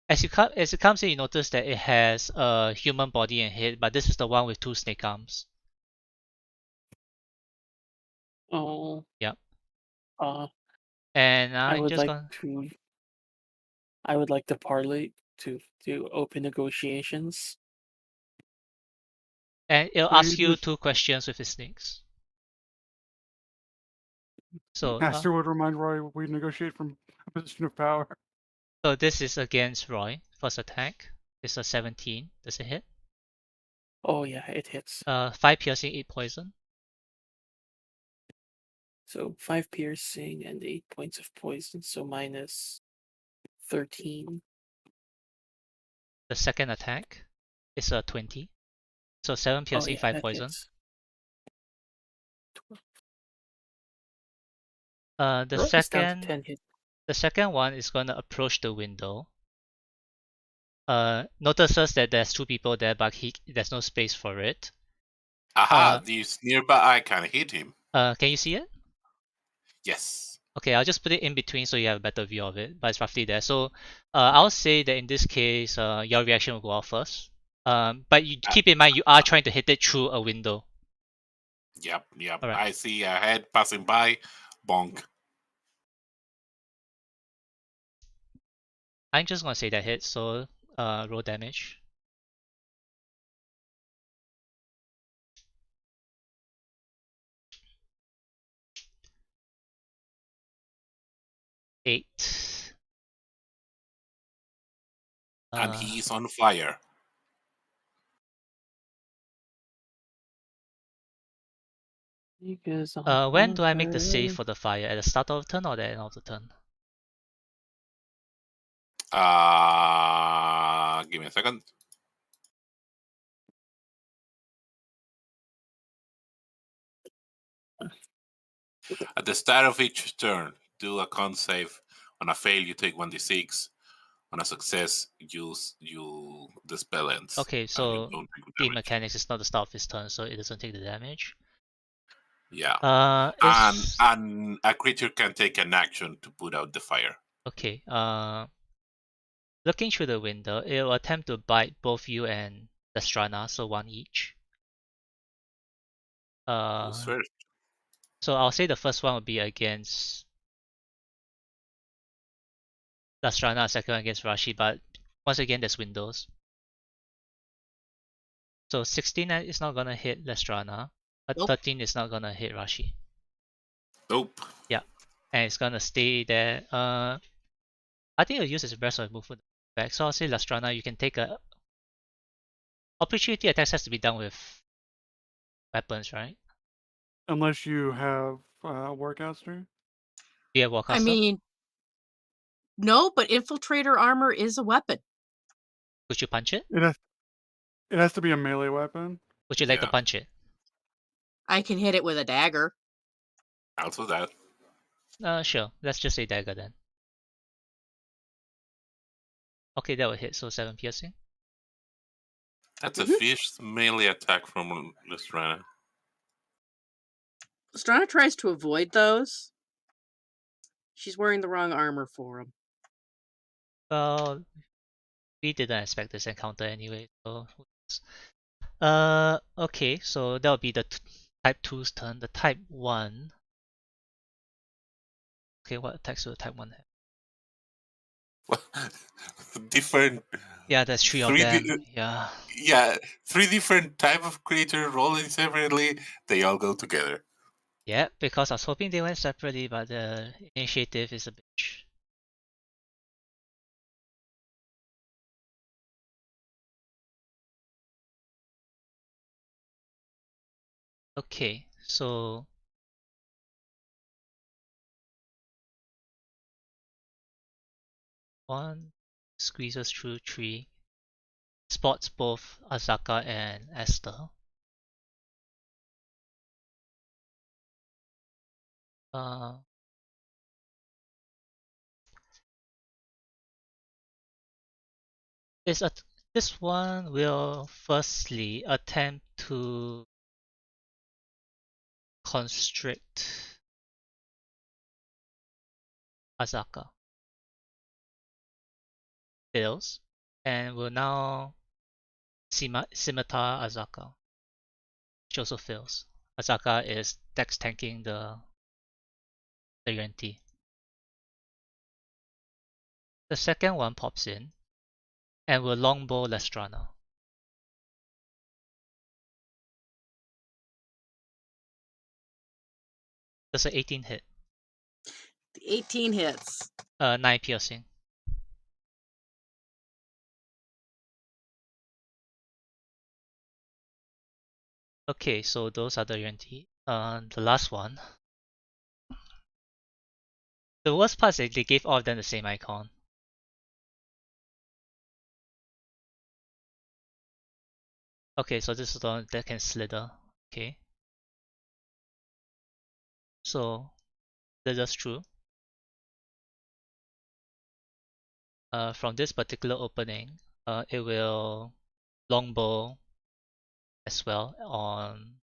As it comes in, you notice that it has a human body and head, but this is the one with 2 snake arms. Oh. Yep. And I'm I would just like gonna... to. I would like to parlay to do open negotiations. And it'll ask you 2 questions with the snakes. So Master would remind Roy we negotiate from a position of power. So this is against Roy. First attack. It's a 17. Does it hit? Oh yeah, it hits. 5 piercing, 8 poison. So 5 piercing and 8 points of poison, so minus 13. The second attack is a 20. So 7 piercing, 5 poison. Hits. The second one is gonna approach the window. Notices that there's 2 people there, but there's no space for it. Aha! This nearby I can hit him. Can you see it? Yes. Okay, I'll just put it in between so you have a better view of it, but it's roughly there. So I'll say that in this case, your reaction will go off first. But you keep in mind you are trying to hit it through a window. Yep. Right. I see a head passing by. Bonk. I'm just gonna say that hit, so roll damage. Eight. And he's on fire. When do I make the save for the fire? At the start of the turn or the end of the turn? Give me a second. At the start of each turn, do a con save. On a fail, you take 1d6. On a success, you the spell ends. Okay, and you so don't take the damage. mechanics is not the start of his turn, so it doesn't take the damage. Yeah. Is And a creature can take an action to put out the fire. okay. Looking through the window, it will attempt to bite both you and Lestrana, so one each. Who's first? So I'll say the first one will be against Lestrana, second one against Rashi, but once again there's windows. So 16 is not gonna hit Lestrana, but Nope. 13 is not gonna hit Rashi. Nope. Yeah, and it's gonna stay there. I think it'll use its rest of movement back. So I'll say Lestrana, you can take a opportunity attacks has to be done with weapons, right? Unless you have Warcaster. Do you have Warcaster? I mean, no, but infiltrator armor is a weapon. Would you punch it? It has to be a melee weapon. Would you like to Yeah. punch it? I can hit it with a dagger. Also that. Sure. Let's just say dagger then. Okay, that will hit. So 7 piercing. That's a fierce melee attack from Lestrana. Strana tries to avoid those. She's wearing the wrong armor for them. Well, we didn't expect this encounter anyway. So, okay. So that will be the type 2's turn. The type 1. Okay, what attacks will the type 1 have? Different. Yeah, there's 3 of them. Yeah. Yeah, 3 different type of creature rolling separately. They all go together. Yeah, because I was hoping they went separately, but the initiative is a bitch. Okay, so one squeezes through 3, spots both Azaka and Esther. This one will firstly attempt to constrict Azaka. Fails, and will now scimitar Azaka, which also fails. Azaka is dex tanking the Yuan-Ti. The second one pops in and will longbow Lestrana. Does an 18 hit? The 18 hits. 9 piercing. Okay, so those are the Yuan-Ti. The last one. The worst part is they gave all of them the same icon. Okay, so this is the one that can slither. Okay. So slithers through. From this particular opening, it will longbow as well on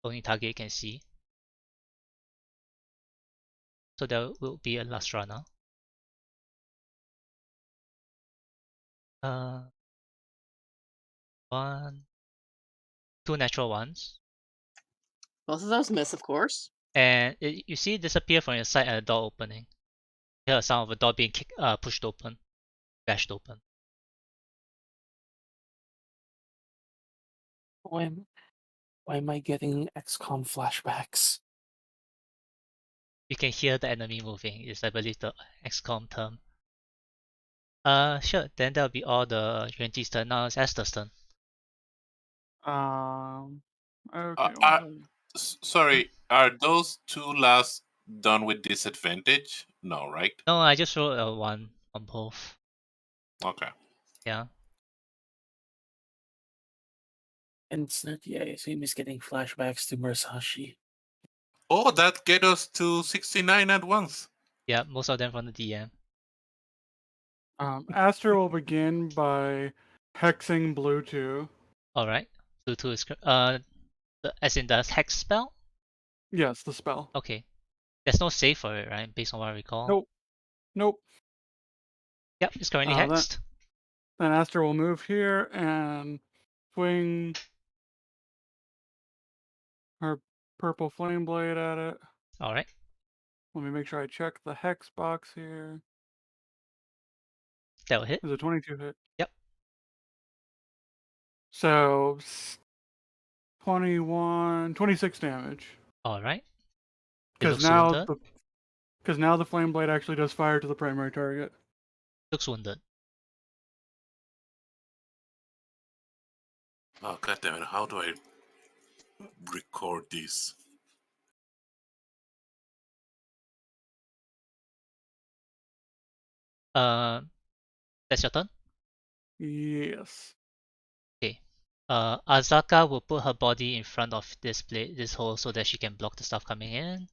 only target you can see. So there will be a last runner. One, 2 natural ones. Both of those miss, of course. And you see it disappear from your side at the door opening. hear a sound of a door being pushed open, bashed open. Why am I getting XCOM flashbacks? You can hear the enemy moving, is I believe the XCOM term. Sure, then that'll be all the Yuan-Ti's turn. Now it's Esther's turn. Okay. Sorry, are those two last done with disadvantage? No, right? No, I just rolled a 1 on both. Okay. Yeah. And Snirky, I assume, is getting flashbacks to Murasashi. Oh, that get us to 69 at once. Yeah, most of them from the DM. Aster will begin by hexing blue 2. Alright. Blue 2 is as in the hex spell? Yes, the spell. Okay. There's no save for it, right? Based on what I recall. Nope. Yep, it's currently Then hexed. Aster will move here and swing her purple flame blade at it. Alright. Let me make sure I check the hex box here. That will hit. Is a 22 hit? Yep. So 26 damage. Alright. It Because looks now wounded. the flame blade actually does fire to the primary target. Looks wounded. Oh, goddammit, how do I record this? That's your turn? Yes. Okay. Azaka will put her body in front of this hole so that she can block the stuff coming in.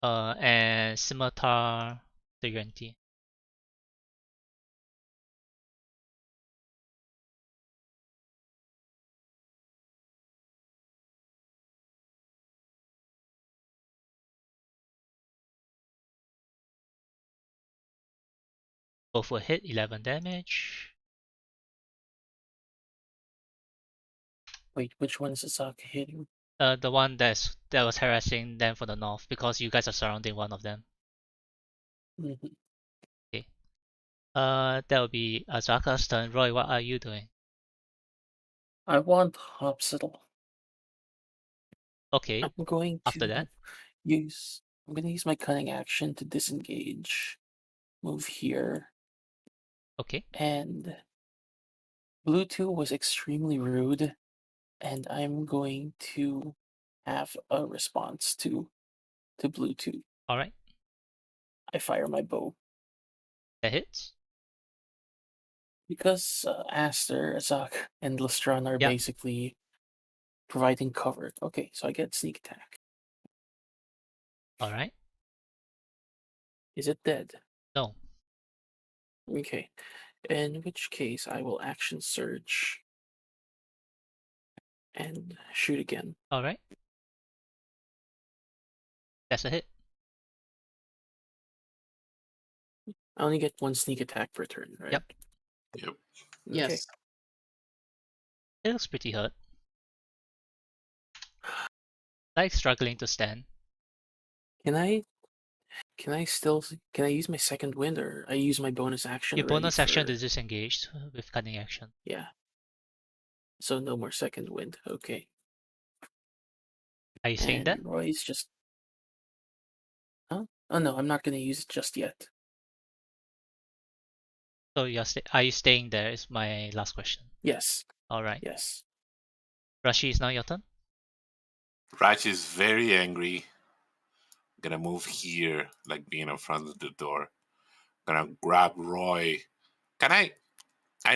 And scimitar the Yuan-Ti. Both will hit 11 damage. Wait, which one is Asaka hitting? The one that was harassing them from the north because you guys are surrounding one of them. Mm-hmm. Okay. That will be Azaka's turn. Roy, what are you doing? I want Hopsitle. Okay. I'm going After to that, use my cunning action to disengage. Move here. okay. And Blue 2 was extremely rude, and I'm going to have a response to Blue 2. Alright. I fire my bow. That hits. Because Aster, Azak, and Lestran are Yeah. basically providing cover. Okay, so I get sneak attack. Alright. Is it dead? No. Okay. In which case, I will action surge and shoot again. Alright. That's a hit. I only get one sneak attack per turn, right? Yep. Yep. Okay. Yes. It looks pretty hurt. Like struggling to stand. Can I use my second wind, or I use my bonus action Your already bonus action for... is disengaged with cunning action. Yeah. So no more second wind. Okay. Are you saying that? And Roy's just... Huh? Oh no, I'm not going to use it just yet. So are you staying there is my last question. Yes. Alright. Yes. Rashi, is now your turn. Raj is very angry. Gonna move here, like being in front of the door. Gonna grab Roy. Can I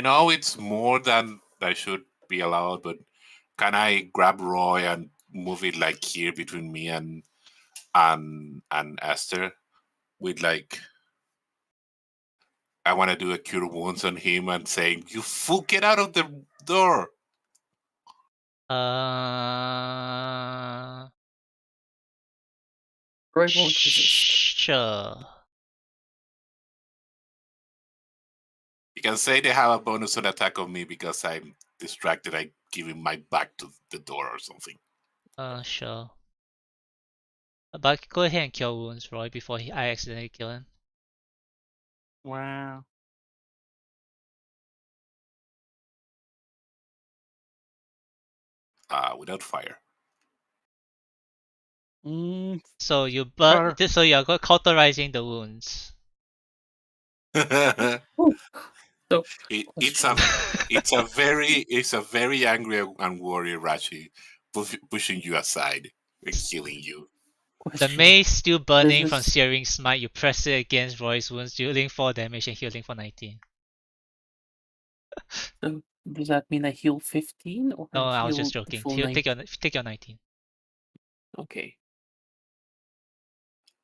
know it's more than I should be allowed, but can I grab Roy and move it like here between me and Esther? With like, I want to do a cure wounds on him and saying, "You fool, get out of the door!" Roy won't resist. Sure. You can say they have a bonus on attack on me because I'm distracted. I give him my back to the door or something. Sure. But go ahead and cure wounds, Roy, before I accidentally kill him. Wow. Without fire. So you Better. so you're cauterizing the wounds. So, It's question. a very angry and worried Rashi pushing you aside and killing you. The Question. mace still burning Does from this- Searing Smite. You press it against Roy's wounds, dealing 4 damage and healing for 19. So does that mean I heal 15 or I No, I was heal just joking. full Take your 19. Okay.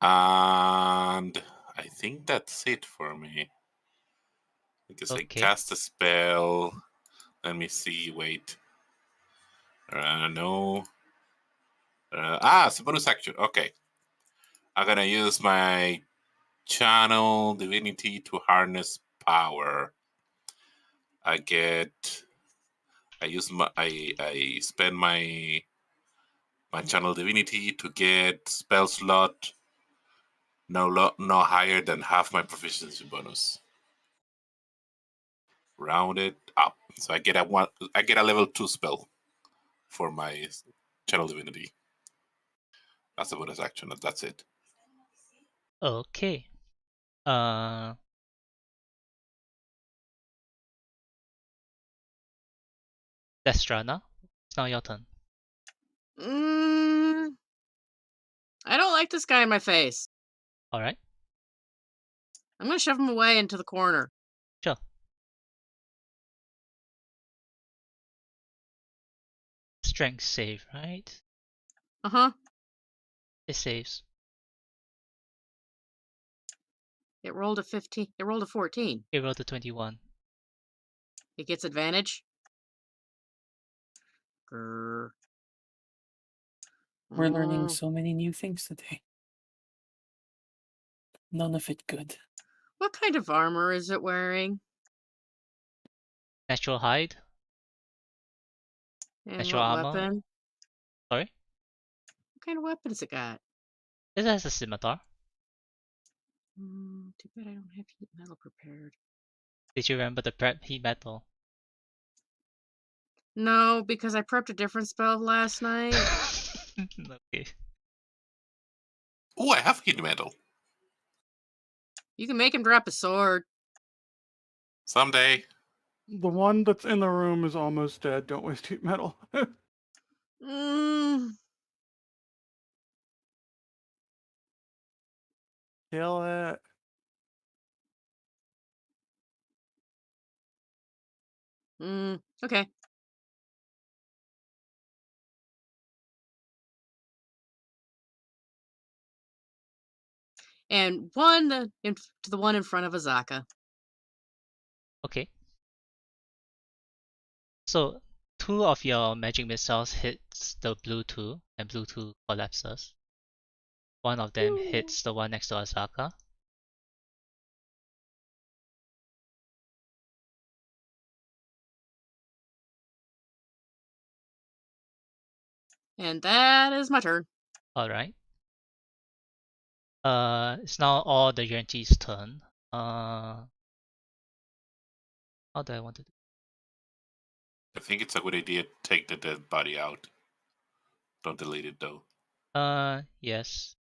And I think that's it for me. Because I Okay. cast a spell. Let me see, wait. No. It's a bonus action. Okay. I'm gonna use my channel divinity to harness power. I spend my channel divinity to get spell slot no higher than half my proficiency bonus. Round it up. So I get a level 2 spell for my channel divinity. That's a bonus action. That's it. Okay. Destrana, it's now your turn. I don't like this guy in my face. Alright, I'm gonna shove him away into the corner. sure. Strength save, right? Uh-huh. It saves. It rolled a 15. It rolled a 14. It rolled a 21. It gets advantage. Grr. We're learning Oh, so many new things today. None of it good. what kind of armor is it wearing? Natural hide, And natural what armor. weapon? Sorry? What kind of weapon has it got? It has a scimitar. Too bad I don't have heat metal prepared. Did you remember the prep heat metal? No, because I prepped a different spell last night. Okay. Oh, I have heat metal. You can make him drop a sword. Someday. The one that's in the room is almost dead. Don't waste heat metal. Mm, Kill it. okay. And one to the one in front of Azaka. Okay. So 2 of your magic missiles hits the blue 2, and blue 2 collapses. One of them hits the one next to Asaka. And that is my turn. Alright. It's now all the Yuan-Ti's turn. How do I want to do? I think it's a good idea to take the dead body out. Don't delete it though. Yes.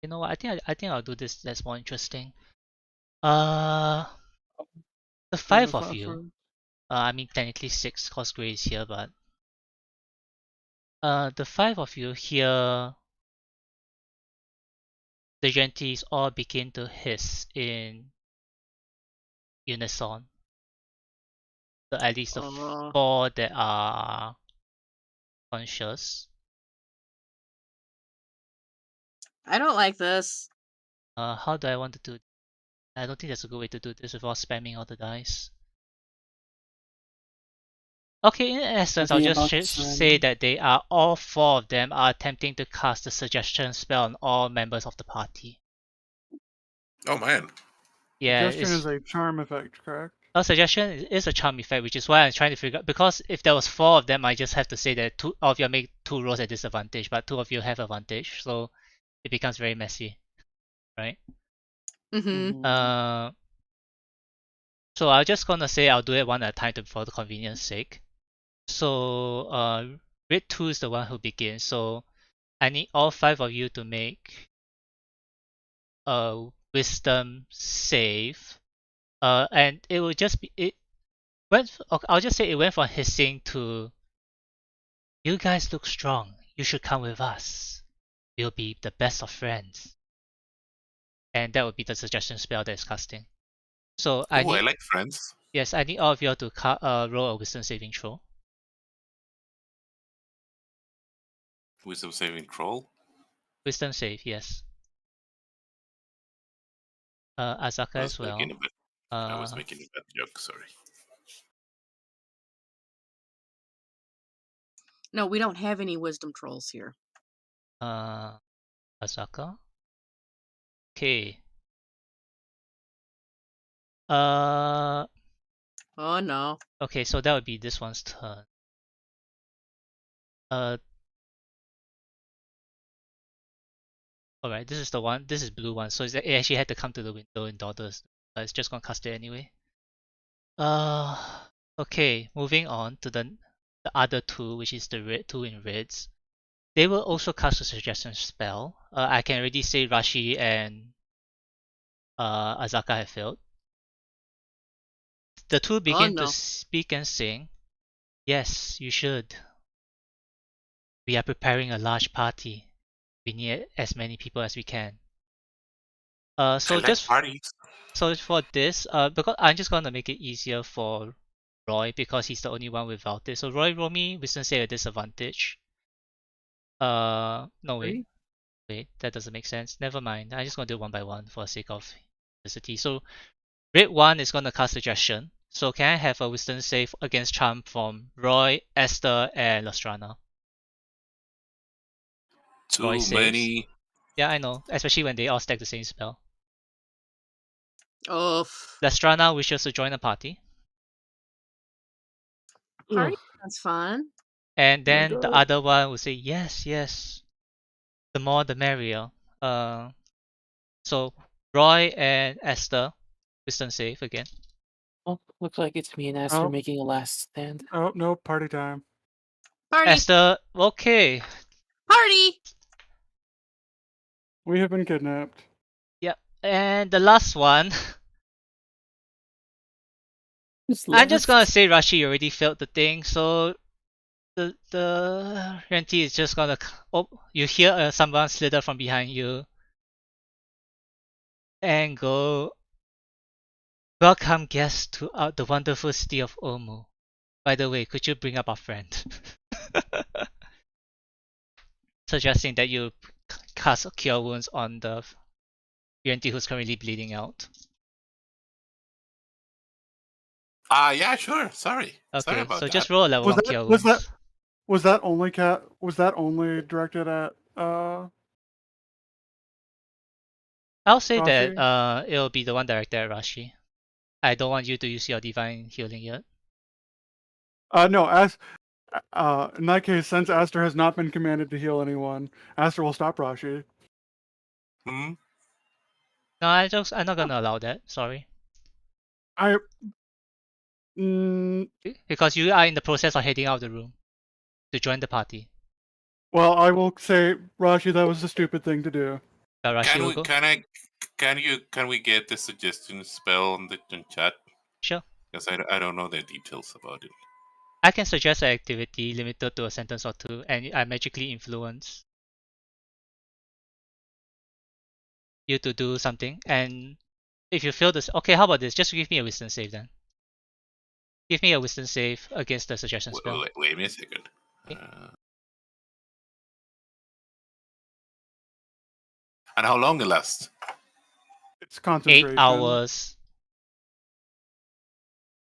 You know what? I think I'll do this. That's more interesting. The In the 5 of you. classroom. I mean technically 6 cause Grey is here, but the 5 of you here. The Yuan-Tis all begin to hiss in unison. So at least the 4 that are conscious. I don't like this. How do I want to do? I don't think that's a good way to do this without spamming all the dice. Okay, in essence, Are I'll they just about to say surrender? that they are all 4 of them are attempting to cast the suggestion spell on all members of the party. Oh man. Yeah, Suggestion is it's a charm effect, correct? A suggestion is a charm effect, which is why I'm trying to figure out, because if there was 4 of them, I just have to say that 2 of you make 2 rolls at disadvantage, but 2 of you have advantage, so it becomes very messy, right? Mm-hmm. So I'm just gonna say I'll do it one at a time for the convenience sake. So Red 2 is the one who begins, so I need all 5 of you to make a wisdom save. And it will just be I'll just say it went from hissing to, you guys look strong. You should come with us. We'll be the best of friends. And that would be the suggestion spell that is casting. So I Oh, I need, like friends. yes, I need all of you to roll a wisdom saving throw. Wisdom saving troll. Wisdom save, yes. Azaka I was as well. making a bad, I was making a bad joke. Sorry. No, we don't have any wisdom trolls here. Azaka. Okay. Oh no. Okay, so that would be this one's turn. Alright, this is the one. This is blue one. So it actually had to come to the window in daughters. But it's just gonna cast it anyway. Okay, moving on to the other 2, which is the red 2 in reds. They will also cast a suggestion spell. I can already say Rashi and Azaka have failed. The 2 begin no. to speak and sing. Yes, you should. We are preparing a large party. We need as many people as we can. So I like just parties. so for this, because I'm just gonna make it easier for Roy because he's the only one without it. So Roy, roll me wisdom save at disadvantage. No wait, that doesn't make sense. Never mind. I'm just gonna do one by one for the sake of simplicity. So red 1 is gonna cast suggestion. So can I have a wisdom save against charm from Roy, Esther, and Lastrana? Roy Too saves. many. Yeah, I know, especially when they all stack the same spell. Oh. Lastrana wishes to join the party. Party sounds fun. And Oh my then the God. other one will say, yes, yes. The more the merrier. So Roy and Esther, wisdom save again. Oh, looks like it's me and Esther Oh. making a last stand. Oh, no, party time. Party. Esther, okay. Party. We have been kidnapped. Yep. And the last one, I'm just gonna say Rashi already failed the thing, so the Renti is just gonna. Oh, you hear someone slither from behind you and go. Welcome guests to the wonderful city of Omu. By the way, could you bring up our friend? Suggesting that you cast Cure Wounds on the UNT who's currently bleeding out. Yeah, sure. Sorry. Sorry Okay, about so that. just roll a level 1 Cure Wounds. Was that only directed at I'll say Rashi? that it'll be the one directed at Rashi. I don't want you to use your divine healing yet. No, in that case, since Aster has not been commanded to heal anyone, Aster will stop Rashi. Hmm? No, I'm not gonna allow that. Sorry, because you are in the process of heading out of the room to join the party. Well, I will say, Rashi, that was a stupid thing to do. Rashi will go. Can we get the suggestion spell on the chat? Sure. Because I don't know the details about it. I can suggest an activity limited to a sentence or 2, and I magically influence you to do something. And if you fail this, okay, how about this? Just give me a wisdom save then. Give me a wisdom save against the suggestion spell. Wait me a second. Okay. And how long it lasts? It's concentration. 8 hours.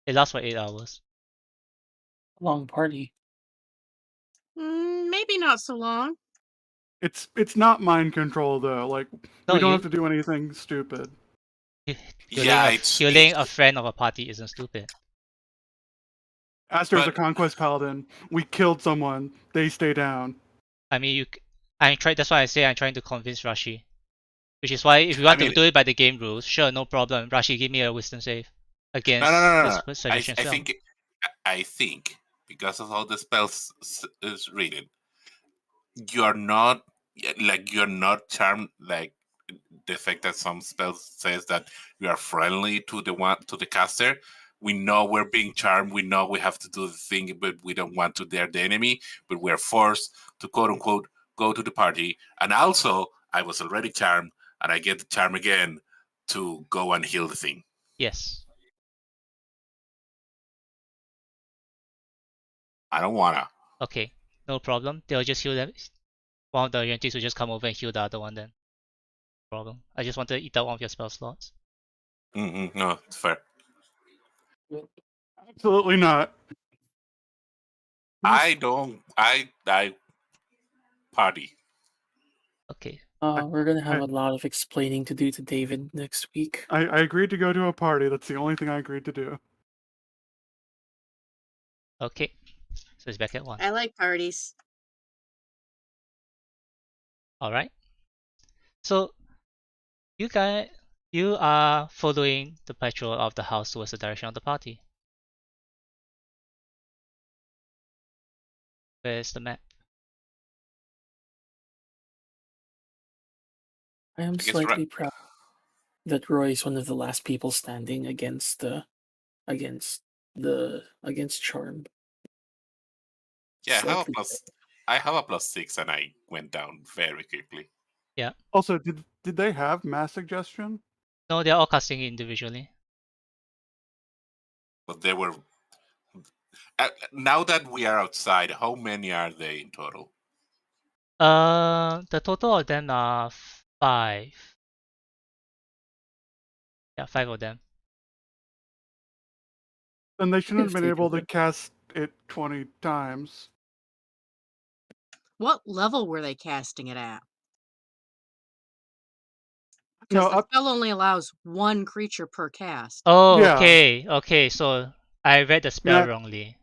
It lasts for 8 hours. Long party. Maybe not so long. It's not mind control though. Like No, we don't have to do anything stupid. Yeah, Healing a friend of a party isn't stupid. Aster's a but conquest paladin. We killed someone. They stay down. I mean, that's why I say I'm trying to convince Rashi. Which is why if you I want to mean, do it by the game rules, sure, no problem. Rashi, give me a wisdom save no, against this I, suggestion I spell. think because of how the spells is written, you're not you're not charmed like the fact that some spells says that you are friendly to the caster. We know we're being charmed. We know we have to do the thing, but we don't want to dare the enemy. But we're forced to quote unquote go to the party. And also, I was already charmed, and I get the charm again to go and heal the thing. Yes. I don't wanna. Okay, no problem. They'll just heal them. One of the Yuan-Tis will just come over and heal the other one then. No problem. I just want to eat out one of your spell slots. No, it's fair. Absolutely not. I don't. I party. Okay. We're gonna have I- a lot of explaining to do to David next week. I agreed to go to a party. That's the only thing I agreed to do. Okay. So it's back at 1. I like parties. Alright. So you are following the patrol of the house towards the direction of the party. Where's the map? I am I guess slightly proud that Roy is one of the last people standing against against Charm. Yeah, Slightly I have a +6, and I went down very quickly. Yeah. Also, did they have mass suggestion? No, they're all casting individually. But there were. Now that we are outside, how many are they in total? The total of them are 5. Yeah, 5 of them. Then they shouldn't have been 50 able to total. cast it 20 times. What level were they casting it at? No, Because the up. spell only allows one creature per cast. Oh, Yeah. okay. So I read the spell wrongly.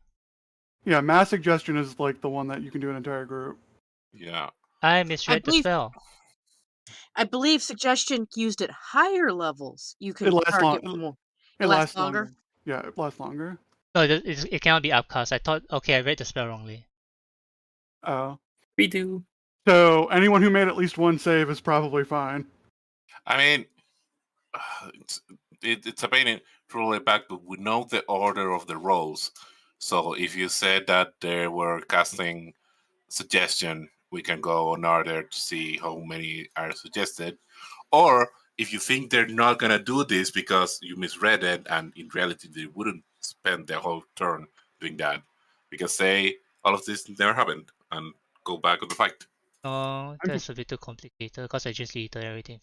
Yeah, mass suggestion is like the one that you can do an entire group. Yeah. I misread the believe- spell. I believe suggestion used at higher levels. You can It lasts target long- more. It lasts longer? Yeah, it lasts longer. No, it cannot be upcast. I thought, okay, I read the spell wrongly. Oh. Redo. So anyone who made at least one save is probably fine. I mean, it's a pain to roll it back, but we know the order of the rolls. So if you said that they were casting suggestion, we can go on order to see how many are suggested. Or if you think they're not going to do this because you misread it, and in reality they wouldn't spend their whole turn doing that, we can say all of this never happened and go back on the fight. No, that's a bit too complicated because I just deleted everything.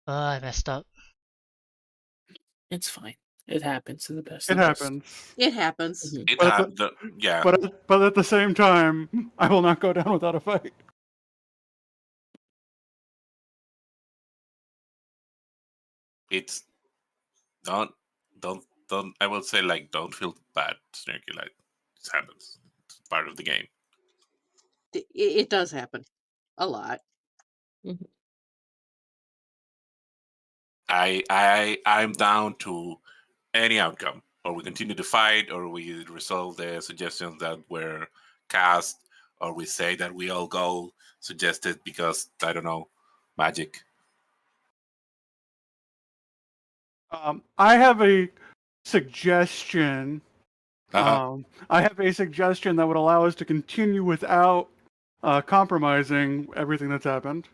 I messed up. It's fine. It happens to the best. It of us. happens. It happens. Mhm. It But happened. Yeah. But at the same time, I will not go down without a fight. It's don't I will say, like, don't feel bad, Snirky. Like, it happens. It's part of the game. It does happen. A lot. I'm down to any outcome. Or we continue to fight, or we resolve the suggestions that were cast, or we say that we all go suggested because, I don't know, magic. I have a suggestion. Uh-huh. I have a suggestion that would allow us to continue without compromising everything that's happened.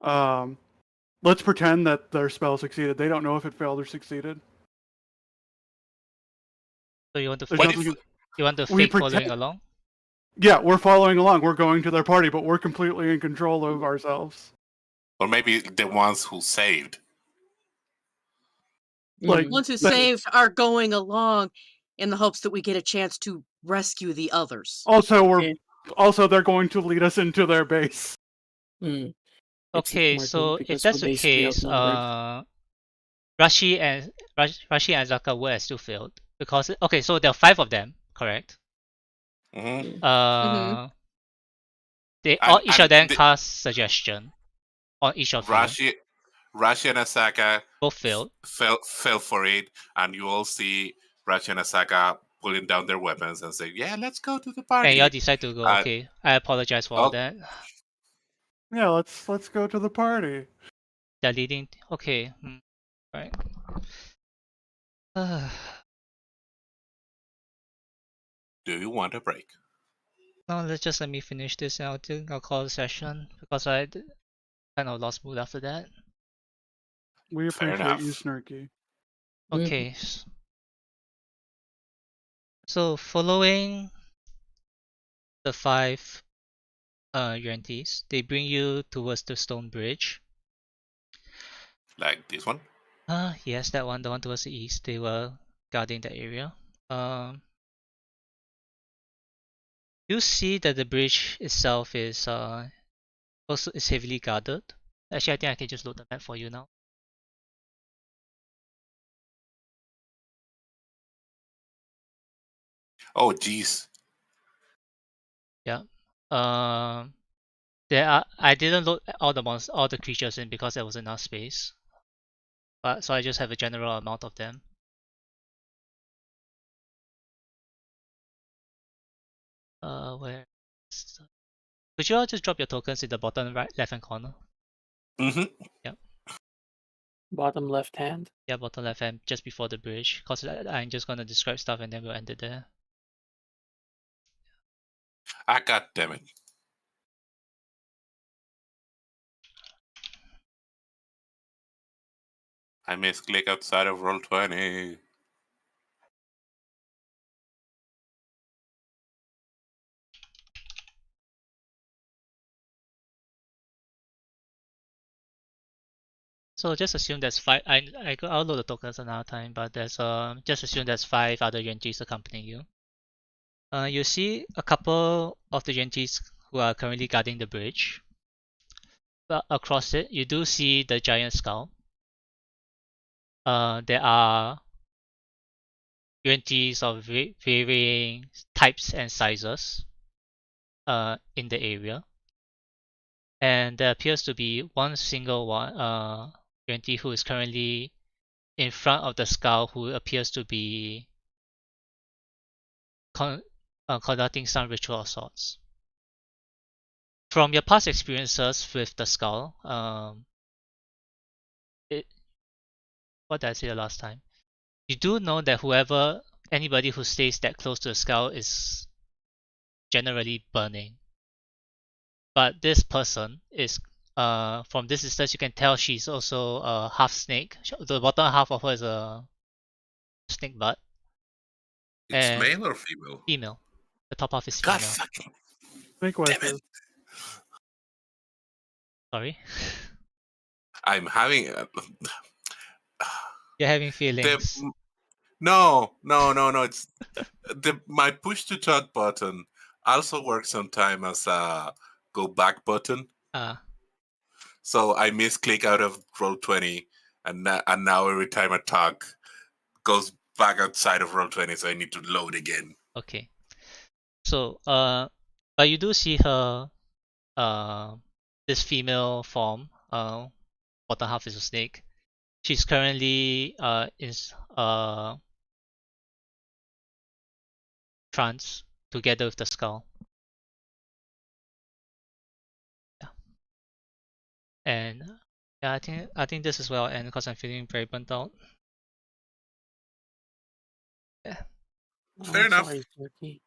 Let's pretend that their spell succeeded. They don't know if it failed or succeeded. So you want to There's fake, nothing- you want to we fake following pretend- along? Yeah, we're following along. We're going to their party, but we're completely in control of ourselves. Or maybe the ones who saved. Like, The ones who that- saved are going along in the hopes that we get a chance to rescue the others. Also, Yeah. they're going to lead us into their base. Mm. It's Okay, smart so if because that's we're the basically case, outnumbered. Rashi and Azaka were still failed because okay, so there are 5 of them, correct? Mm-hmm. Uh, they all And each of them the, cast suggestion on each of you. Rashi, Rashi and Asaka Both failed, fell for it, and you all see Rashi and Asaka pulling down their weapons and say, "Yeah, let's go to the and y'all party." decide to go. Uh, Okay, I apologize for all oh, that. Yeah, let's go to the party. They're leading. Okay, right. do you want a break? No, let's just let me finish this and I'll call the session because I kind of lost mood after that. We Fair appreciate you, enough. Snirky. Okay. So following the 5 UNTs, they bring you towards the stone bridge. Like this one. Yes, that one, the one towards the east. They were guarding the area. You see that the bridge itself is also is heavily guarded. Actually, I think I can just load the map for you now. Oh, geez. Yeah. There are. I didn't load all the creatures in because there was enough space. But so I just have a general amount of them. Where? Could you all just drop your tokens in the bottom right left hand corner? Mm-hmm. Yeah. Bottom left hand. Yeah, bottom left hand just before the bridge. Cause I'm just gonna describe stuff and then we'll end it there. Ah, God damn it. I misclick outside of Roll20. So just assume there's 5. I'll load the tokens another time, but there's just assume there's 5 other UNGs accompanying you. You see a couple of the UNGs who are currently guarding the bridge. But across it, you do see the giant skull. There are UNGs of varying types and sizes in the area. And there appears to be one single UNT who is currently in front of the skull who appears to be conducting some ritual of sorts. From your past experiences with the skull, what did I say the last time? You do know that anybody who stays that close to the skull is generally burning. But this person is, from this distance, you can tell she's also a half snake. The bottom half of her is a snake butt. It's And male or female? female. The top half is God female. fucking Snake damn it. waifu. Sorry. I'm having. You're having The, feelings. no. It's my push to talk button also works sometimes as a go back button. So I misclick out of Roll20, and now every time I talk, goes back outside of Roll20, so I need to load again. Okay. So, but you do see her, this female form, bottom half is a snake. She's currently in trance together with the skull. Yeah. And yeah, I think this is well end because I'm feeling very burnt out. Yeah. Fair enough. Sorry, Snirky.